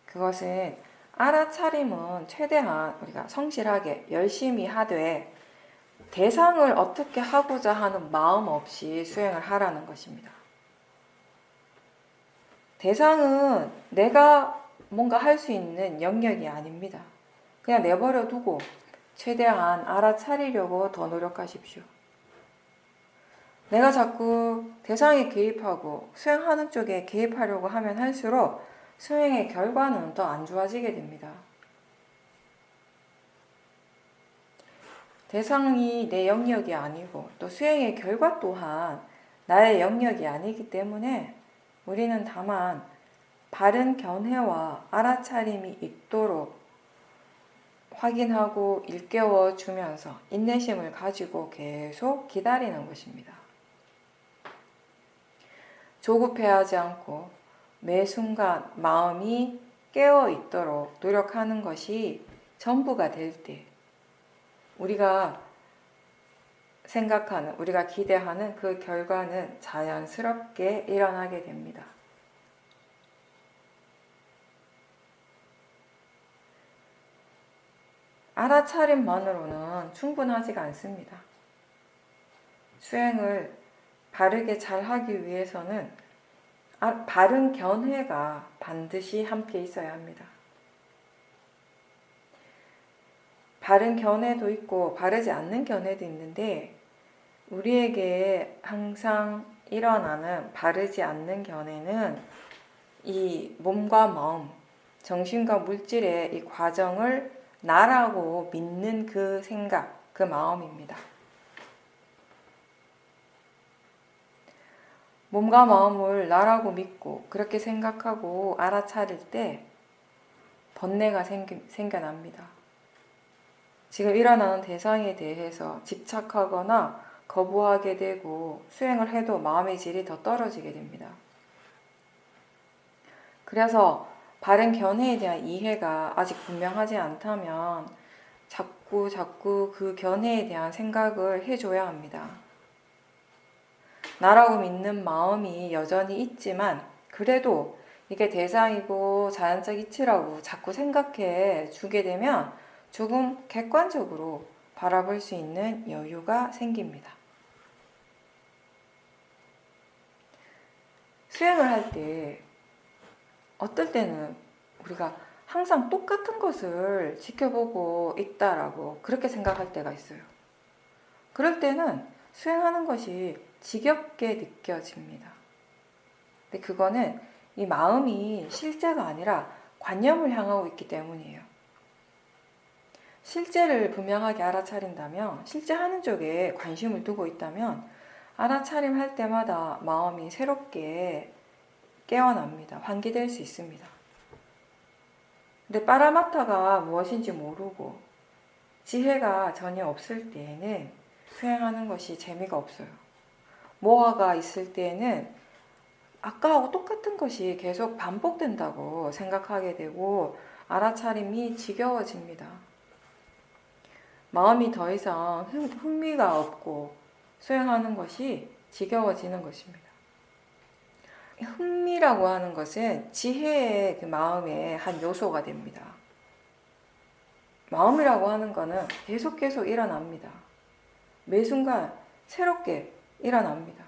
그것은 알아차림은 최대한 우리가 성실하게 열심히 하되 대상을 어떻게 하고자 하는 마음 없이 수행을 하라는 것입니다. 대상은 내가 뭔가 할 수 있는 영역이 아닙니다. 그냥 내버려 두고 최대한 알아차리려고 더 노력하십시오. 내가 자꾸 대상에 개입하고 수행하는 쪽에 개입하려고 하면 할수록 수행의 결과는 더 안 좋아지게 됩니다. 대상이 내 영역이 아니고 또 수행의 결과 또한 나의 영역이 아니기 때문에 우리는 다만 바른 견해와 알아차림이 있도록 확인하고 일깨워 주면서 인내심을 가지고 계속 기다리는 것입니다. 조급해하지 않고 매 순간 마음이 깨어 있도록 노력하는 것이 전부가 될 때 우리가 생각하는, 우리가 기대하는 그 결과는 자연스럽게 일어나게 됩니다. 알아차림만으로는 충분하지가 않습니다. 수행을 바르게 잘 하기 위해서는 바른 견해가 반드시 함께 있어야 합니다. 바른 견해도 있고 바르지 않는 견해도 있는데 우리에게 항상 일어나는 바르지 않는 견해는 이 몸과 마음, 정신과 물질의 이 과정을 나라고 믿는 그 생각, 그 마음입니다. 몸과 마음을 나라고 믿고 그렇게 생각하고 알아차릴 때 번뇌가 생겨납니다. 지금 일어나는 대상에 대해서 집착하거나 거부하게 되고 수행을 해도 마음의 질이 더 떨어지게 됩니다. 그래서 바른 견해에 대한 이해가 아직 분명하지 않다면 자꾸 그 견해에 대한 생각을 해줘야 합니다. 나라고 믿는 마음이 여전히 있지만 그래도 이게 대상이고 자연적 이치라고 자꾸 생각해 주게 되면 조금 객관적으로 바라볼 수 있는 여유가 생깁니다. 수행을 할 때 어떨 때는 우리가 항상 똑같은 것을 지켜보고 있다라고 그렇게 생각할 때가 있어요. 그럴 때는 수행하는 것이 지겹게 느껴집니다. 근데 그거는 이 마음이 실제가 아니라 관념을 향하고 있기 때문이에요. 실제를 분명하게 알아차린다면, 실제 하는 쪽에 관심을 두고 있다면 알아차림할 때마다 마음이 새롭게 깨어납니다. 환기될 수 있습니다. 근데 빠라마타가 무엇인지 모르고 지혜가 전혀 없을 때에는 수행하는 것이 재미가 없어요. 모화가 있을 때에는 아까하고 똑같은 것이 계속 반복된다고 생각하게 되고 알아차림이 지겨워집니다. 마음이 더 이상 흥미가 없고 수행하는 것이 지겨워지는 것입니다. 흥미라고 하는 것은 지혜의 그 마음의 한 요소가 됩니다. 마음이라고 하는 것은 계속 일어납니다. 매 순간 새롭게 일어납니다.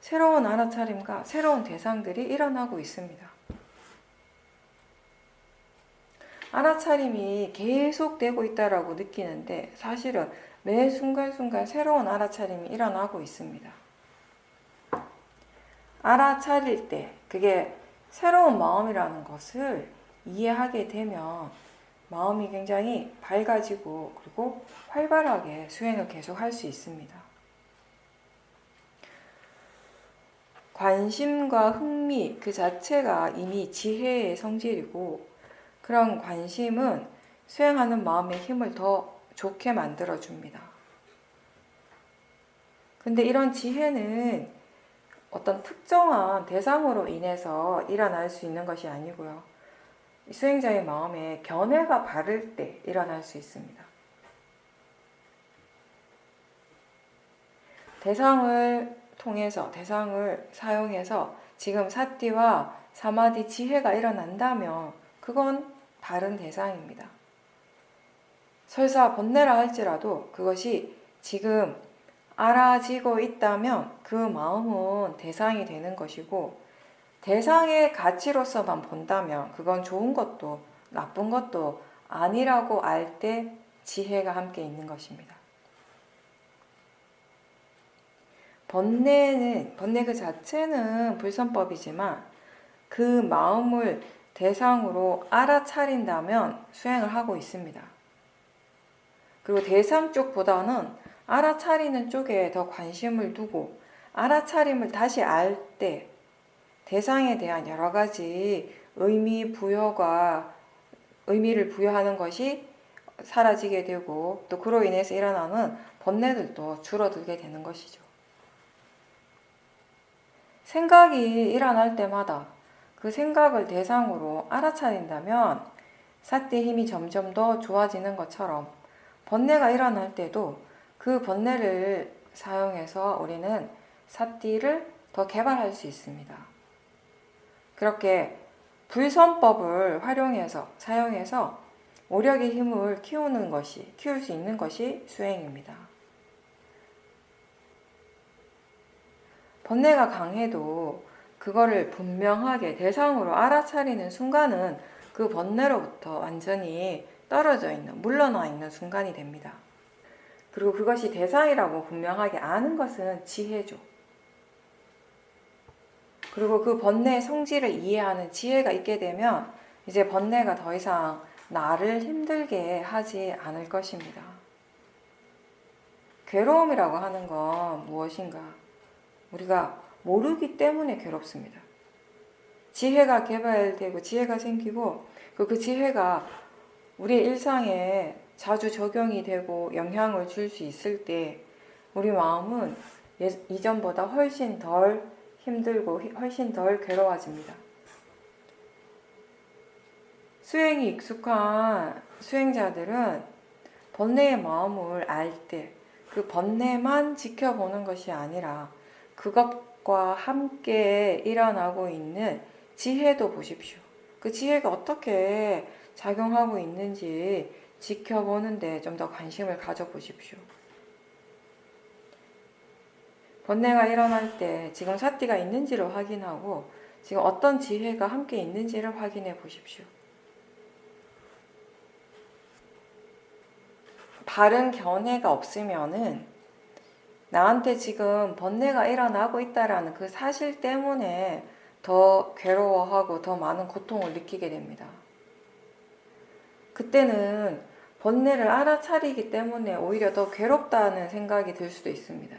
새로운 알아차림과 새로운 대상들이 일어나고 있습니다. 알아차림이 계속되고 있다라고 느끼는데 사실은 매 순간순간 새로운 알아차림이 일어나고 있습니다. 알아차릴 때 그게 새로운 마음이라는 것을 이해하게 되면 마음이 굉장히 밝아지고 그리고 활발하게 수행을 계속 할 수 있습니다. 관심과 흥미 그 자체가 이미 지혜의 성질이고 그런 관심은 수행하는 마음의 힘을 더 좋게 만들어줍니다. 근데 이런 지혜는 어떤 특정한 대상으로 인해서 일어날 수 있는 것이 아니고요. 수행자의 마음에 견해가 바를 때 일어날 수 있습니다. 대상을 통해서, 대상을 사용해서 지금 사띠와 사마디 지혜가 일어난다면 그건 다른 대상입니다. 설사 번뇌라 할지라도 그것이 지금 알아지고 있다면 그 마음은 대상이 되는 것이고 대상의 가치로서만 본다면 그건 좋은 것도 나쁜 것도 아니라고 알 때 지혜가 함께 있는 것입니다. 번뇌 그 자체는 불선법이지만 그 마음을 대상으로 알아차린다면 수행을 하고 있습니다. 그리고 대상 쪽보다는 알아차리는 쪽에 더 관심을 두고 알아차림을 다시 알 때 대상에 대한 여러 가지 의미를 부여하는 것이 사라지게 되고 또 그로 인해서 일어나는 번뇌들도 줄어들게 되는 것이죠. 생각이 일어날 때마다 그 생각을 대상으로 알아차린다면 사띠의 힘이 점점 더 좋아지는 것처럼 번뇌가 일어날 때도 그 번뇌를 사용해서 우리는 사띠를 더 개발할 수 있습니다. 그렇게 불선법을 사용해서 오력의 힘을 키울 수 있는 것이 수행입니다. 번뇌가 강해도 그거를 분명하게 대상으로 알아차리는 순간은 그 번뇌로부터 완전히 물러나 있는 순간이 됩니다. 그리고 그것이 대상이라고 분명하게 아는 것은 지혜죠. 그리고 그 번뇌의 성질을 이해하는 지혜가 있게 되면 이제 번뇌가 더 이상 나를 힘들게 하지 않을 것입니다. 괴로움이라고 하는 건 무엇인가? 우리가 모르기 때문에 괴롭습니다. 지혜가 개발되고 지혜가 생기고 그 지혜가 우리의 일상에 자주 적용이 되고 영향을 줄 수 있을 때 우리 마음은 이전보다 훨씬 덜 힘들고 훨씬 덜 괴로워집니다. 수행이 익숙한 수행자들은 번뇌의 마음을 알 때 그 번뇌만 지켜보는 것이 아니라 그것과 함께 일어나고 있는 지혜도 보십시오. 그 지혜가 어떻게 작용하고 있는지 지켜보는데 좀 더 관심을 가져보십시오. 번뇌가 일어날 때 지금 사띠가 있는지를 확인하고 지금 어떤 지혜가 함께 있는지를 확인해 보십시오. 바른 견해가 없으면은 나한테 지금 번뇌가 일어나고 있다라는 그 사실 때문에 더 괴로워하고 더 많은 고통을 느끼게 됩니다. 그때는 번뇌를 알아차리기 때문에 오히려 더 괴롭다는 생각이 들 수도 있습니다.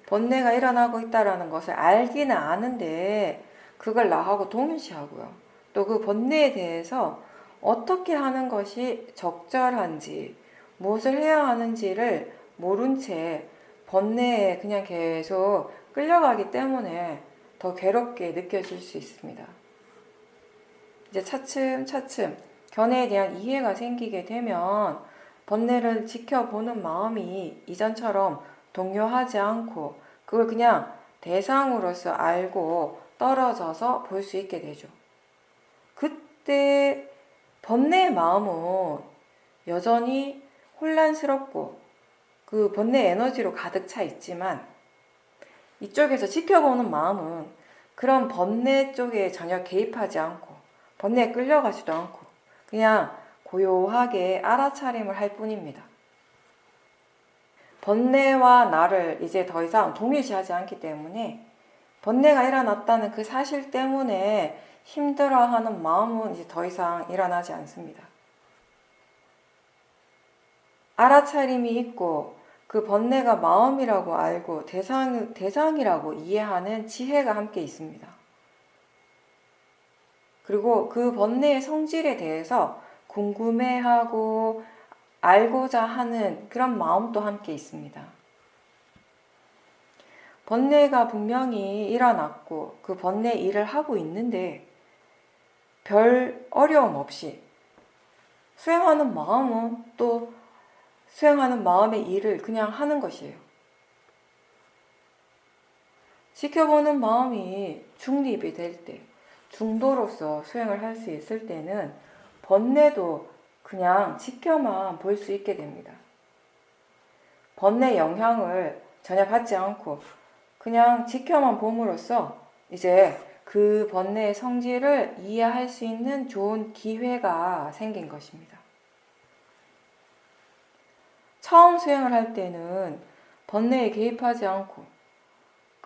번뇌가 일어나고 있다는 것을 알기는 아는데 그걸 나하고 동일시하고요. 또 그 번뇌에 대해서 어떻게 하는 것이 적절한지 무엇을 해야 하는지를 모른 채 번뇌에 그냥 계속 끌려가기 때문에 더 괴롭게 느껴질 수 있습니다. 이제 차츰차츰 견해에 대한 이해가 생기게 되면 번뇌를 지켜보는 마음이 이전처럼 동요하지 않고 그걸 그냥 대상으로서 알고 떨어져서 볼 수 있게 되죠. 그때 번뇌의 마음은 여전히 혼란스럽고 그 번뇌 에너지로 가득 차 있지만 이쪽에서 지켜보는 마음은 그런 번뇌 쪽에 전혀 개입하지 않고 번뇌에 끌려가지도 않고 그냥 고요하게 알아차림을 할 뿐입니다. 번뇌와 나를 이제 더 이상 동일시하지 않기 때문에 번뇌가 일어났다는 그 사실 때문에 힘들어하는 마음은 이제 더 이상 일어나지 않습니다. 알아차림이 있고 그 번뇌가 마음이라고 알고 대상이라고 이해하는 지혜가 함께 있습니다. 그리고 그 번뇌의 성질에 대해서 궁금해하고 알고자 하는 그런 마음도 함께 있습니다. 번뇌가 분명히 일어났고 그 번뇌 일을 하고 있는데 별 어려움 없이 수행하는 마음은 또 수행하는 마음의 일을 그냥 하는 것이에요. 지켜보는 마음이 중립이 될 때, 중도로서 수행을 할 수 있을 때는 번뇌도 그냥 지켜만 볼 수 있게 됩니다. 번뇌 영향을 전혀 받지 않고 그냥 지켜만 봄으로써 이제 그 번뇌의 성질을 이해할 수 있는 좋은 기회가 생긴 것입니다. 처음 수행을 할 때는 번뇌에 개입하지 않고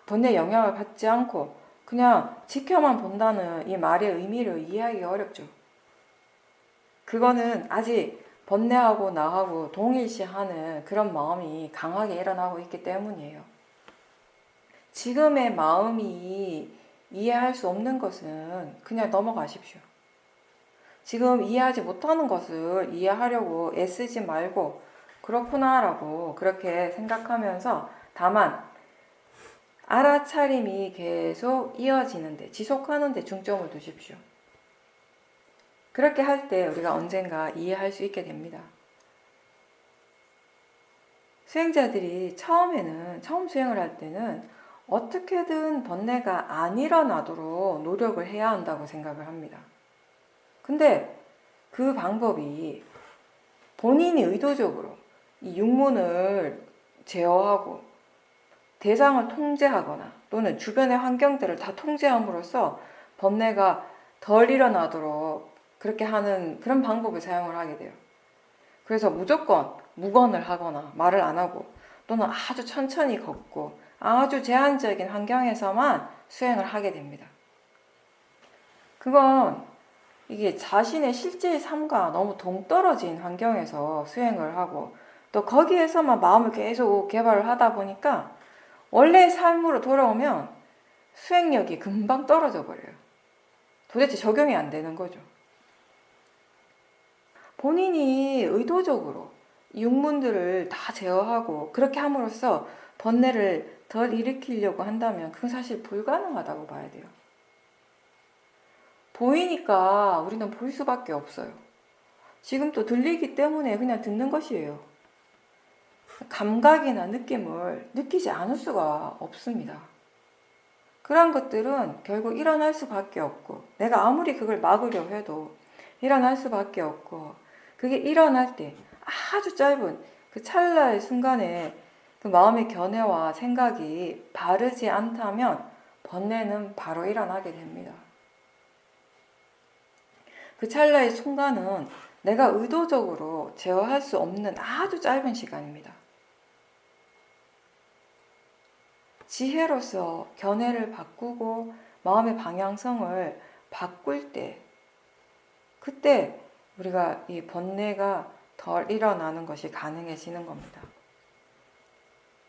번뇌 영향을 받지 않고 그냥 지켜만 본다는 이 말의 의미를 이해하기 어렵죠. 그거는 아직 번뇌하고 나하고 동일시하는 그런 마음이 강하게 일어나고 있기 때문이에요. 지금의 마음이 이해할 수 없는 것은 그냥 넘어가십시오. 지금 이해하지 못하는 것을 이해하려고 애쓰지 말고 그렇구나라고 그렇게 생각하면서 다만 알아차림이 계속 이어지는데 지속하는데 중점을 두십시오. 그렇게 할 때 우리가 언젠가 이해할 수 있게 됩니다. 수행자들이 처음 수행을 할 때는 어떻게든 번뇌가 안 일어나도록 노력을 해야 한다고 생각을 합니다. 근데 그 방법이 본인이 의도적으로 이 육문을 제어하고 대상을 통제하거나 또는 주변의 환경들을 다 통제함으로써 번뇌가 덜 일어나도록 그렇게 하는 그런 방법을 사용을 하게 돼요. 그래서 무조건 무건을 하거나 말을 안 하고 또는 아주 천천히 걷고 아주 제한적인 환경에서만 수행을 하게 됩니다. 그건 이게 자신의 실제의 삶과 너무 동떨어진 환경에서 수행을 하고 또 거기에서만 마음을 계속 개발을 하다 보니까 원래의 삶으로 돌아오면 수행력이 금방 떨어져 버려요. 도대체 적용이 안 되는 거죠. 본인이 의도적으로 육문들을 다 제어하고 그렇게 함으로써 번뇌를 덜 일으키려고 한다면 그건 사실 불가능하다고 봐야 돼요. 보이니까 우리는 볼 수밖에 없어요. 지금 또 들리기 때문에 그냥 듣는 것이에요. 감각이나 느낌을 느끼지 않을 수가 없습니다. 그런 것들은 결국 일어날 수밖에 없고 내가 아무리 그걸 막으려 해도 일어날 수밖에 없고 그게 일어날 때 아주 짧은 그 찰나의 순간에 그 마음의 견해와 생각이 바르지 않다면 번뇌는 바로 일어나게 됩니다. 그 찰나의 순간은 내가 의도적으로 제어할 수 없는 아주 짧은 시간입니다. 지혜로서 견해를 바꾸고 마음의 방향성을 바꿀 때 그때 우리가 이 번뇌가 덜 일어나는 것이 가능해지는 겁니다.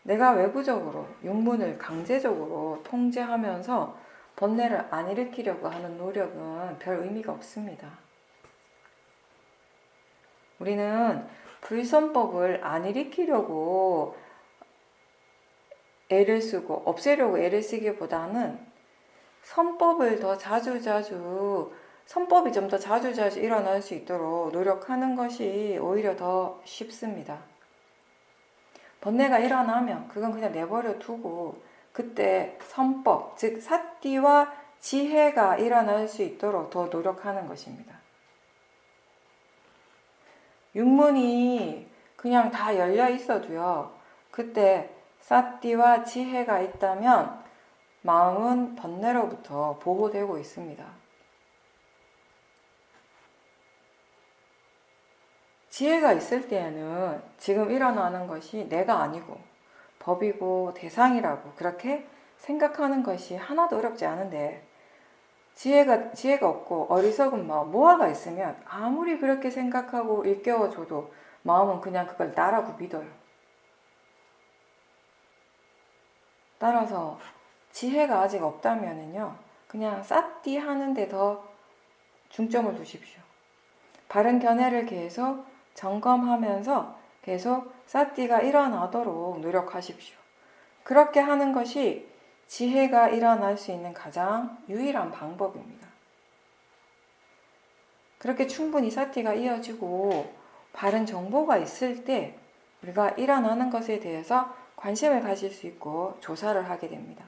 내가 외부적으로 육문을 강제적으로 통제하면서 번뇌를 안 일으키려고 하는 노력은 별 의미가 없습니다. 우리는 불선법을 안 일으키려고 애를 쓰고 없애려고 애를 쓰기보다는 선법을 더 선법이 좀 더 자주자주 일어날 수 있도록 노력하는 것이 오히려 더 쉽습니다. 번뇌가 일어나면 그건 그냥 내버려 두고 그때 선법, 즉 사띠와 지혜가 일어날 수 있도록 더 노력하는 것입니다. 육문이 그냥 다 열려 있어도요, 그때 사띠와 지혜가 있다면 마음은 번뇌로부터 보호되고 있습니다. 지혜가 있을 때에는 지금 일어나는 것이 내가 아니고 법이고 대상이라고 그렇게 생각하는 것이 하나도 어렵지 않은데, 지혜가 없고 어리석은 마음, 모아가 있으면 아무리 그렇게 생각하고 일깨워줘도 마음은 그냥 그걸 나라고 믿어요. 따라서 지혜가 아직 없다면은요, 그냥 싸띠 하는데 더 중점을 두십시오. 바른 견해를 계속 점검하면서 계속 싸띠가 일어나도록 노력하십시오. 그렇게 하는 것이 지혜가 일어날 수 있는 가장 유일한 방법입니다. 그렇게 충분히 싸띠가 이어지고 바른 정보가 있을 때 우리가 일어나는 것에 대해서 관심을 가질 수 있고 조사를 하게 됩니다.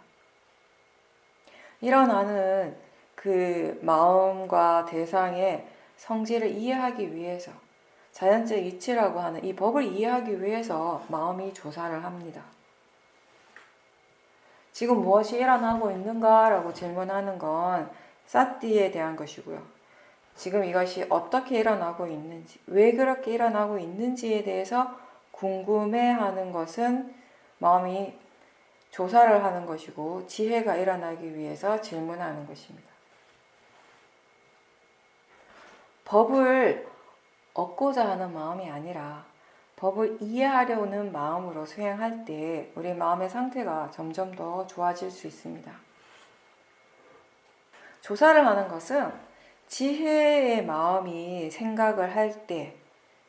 일어나는 그 마음과 대상의 성질을 이해하기 위해서, 자연적 이치라고 하는 이 법을 이해하기 위해서 마음이 조사를 합니다. 지금 무엇이 일어나고 있는가라고 질문하는 건 사띠에 대한 것이고요. 지금 이것이 어떻게 일어나고 있는지, 왜 그렇게 일어나고 있는지에 대해서 궁금해하는 것은 마음이 조사를 하는 것이고, 지혜가 일어나기 위해서 질문하는 것입니다. 법을 얻고자 하는 마음이 아니라 법을 이해하려는 마음으로 수행할 때 우리 마음의 상태가 점점 더 좋아질 수 있습니다. 조사를 하는 것은 지혜의 마음이 생각을 할 때,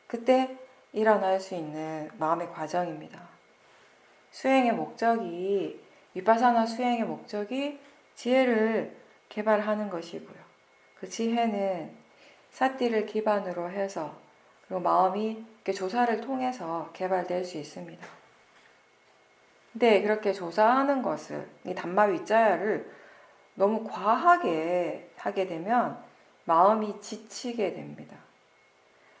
그때 일어날 수 있는 마음의 과정입니다. 위파사나 수행의 목적이 지혜를 개발하는 것이고요. 그 지혜는 사띠를 기반으로 해서, 그리고 마음이 조사를 통해서 개발될 수 있습니다. 근데 그렇게 조사하는 것을, 이 담마위자야를 너무 과하게 하게 되면 마음이 지치게 됩니다.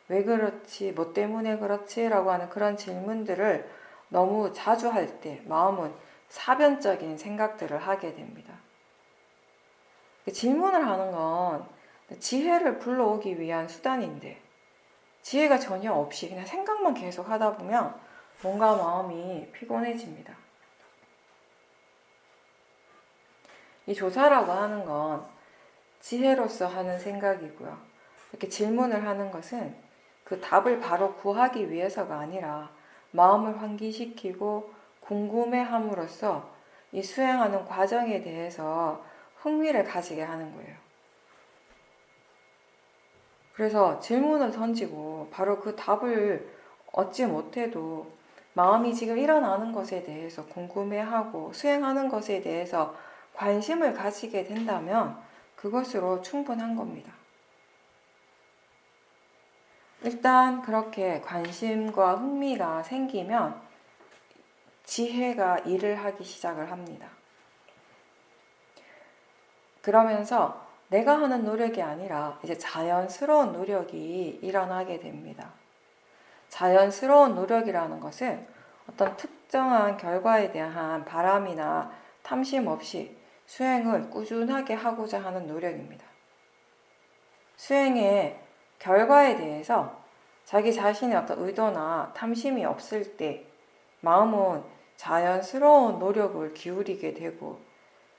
왜 그렇지, 뭐 때문에 그렇지 라고 하는 그런 질문들을 너무 자주 할 때 마음은 사변적인 생각들을 하게 됩니다. 질문을 하는 건 지혜를 불러오기 위한 수단인데, 지혜가 전혀 없이 그냥 생각만 계속 하다 보면 뭔가 마음이 피곤해집니다. 이 조사라고 하는 건 지혜로서 하는 생각이고요. 이렇게 질문을 하는 것은 그 답을 바로 구하기 위해서가 아니라 마음을 환기시키고 궁금해함으로써 이 수행하는 과정에 대해서 흥미를 가지게 하는 거예요. 그래서 질문을 던지고 바로 그 답을 얻지 못해도 마음이 지금 일어나는 것에 대해서 궁금해하고 수행하는 것에 대해서 관심을 가지게 된다면 그것으로 충분한 겁니다. 일단 그렇게 관심과 흥미가 생기면 지혜가 일을 하기 시작을 합니다. 그러면서 내가 하는 노력이 아니라 이제 자연스러운 노력이 일어나게 됩니다. 자연스러운 노력이라는 것은 어떤 특정한 결과에 대한 바람이나 탐심 없이 수행을 꾸준하게 하고자 하는 노력입니다. 수행의 결과에 대해서 자기 자신의 어떤 의도나 탐심이 없을 때 마음은 자연스러운 노력을 기울이게 되고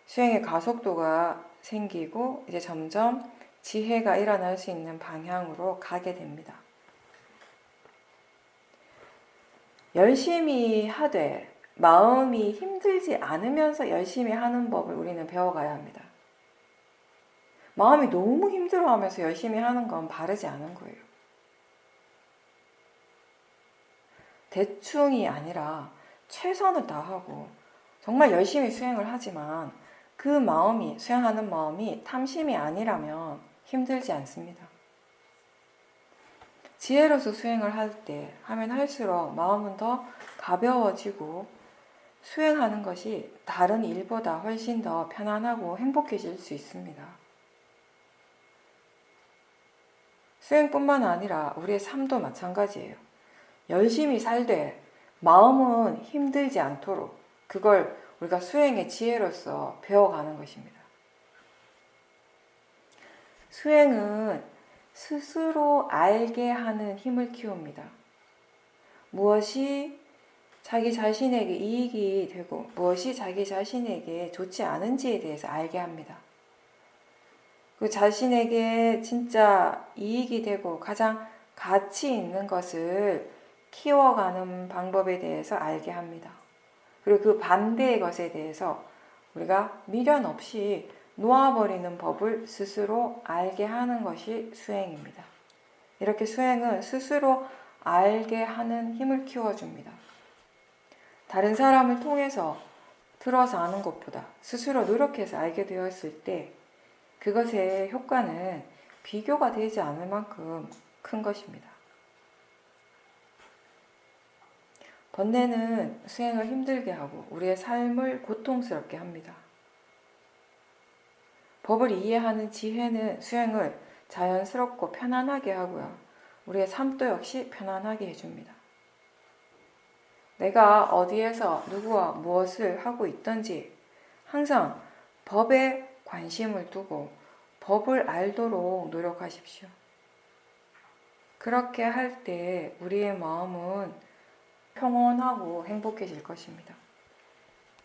수행의 가속도가 생기고 이제 점점 지혜가 일어날 수 있는 방향으로 가게 됩니다. 열심히 하되 마음이 힘들지 않으면서 열심히 하는 법을 우리는 배워가야 합니다. 마음이 너무 힘들어하면서 열심히 하는 건 바르지 않은 거예요. 대충이 아니라 최선을 다하고 정말 열심히 수행을 하지만 그 마음이, 수행하는 마음이 탐심이 아니라면 힘들지 않습니다. 지혜로서 수행을 할 때 하면 할수록 마음은 더 가벼워지고 수행하는 것이 다른 일보다 훨씬 더 편안하고 행복해질 수 있습니다. 수행뿐만 아니라 우리의 삶도 마찬가지예요. 열심히 살되 마음은 힘들지 않도록 그걸 우리가 수행의 지혜로서 배워가는 것입니다. 수행은 스스로 알게 하는 힘을 키웁니다. 무엇이 자기 자신에게 이익이 되고 무엇이 자기 자신에게 좋지 않은지에 대해서 알게 합니다. 그 자신에게 진짜 이익이 되고 가장 가치 있는 것을 키워가는 방법에 대해서 알게 합니다. 그리고 그 반대의 것에 대해서 우리가 미련 없이 놓아버리는 법을 스스로 알게 하는 것이 수행입니다. 이렇게 수행은 스스로 알게 하는 힘을 키워줍니다. 다른 사람을 통해서 들어서 아는 것보다 스스로 노력해서 알게 되었을 때 그것의 효과는 비교가 되지 않을 만큼 큰 것입니다. 번뇌는 수행을 힘들게 하고 우리의 삶을 고통스럽게 합니다. 법을 이해하는 지혜는 수행을 자연스럽고 편안하게 하고요. 우리의 삶도 역시 편안하게 해줍니다. 내가 어디에서 누구와 무엇을 하고 있든지 항상 법에 관심을 두고 법을 알도록 노력하십시오. 그렇게 할 때 우리의 마음은 평온하고 행복해질 것입니다.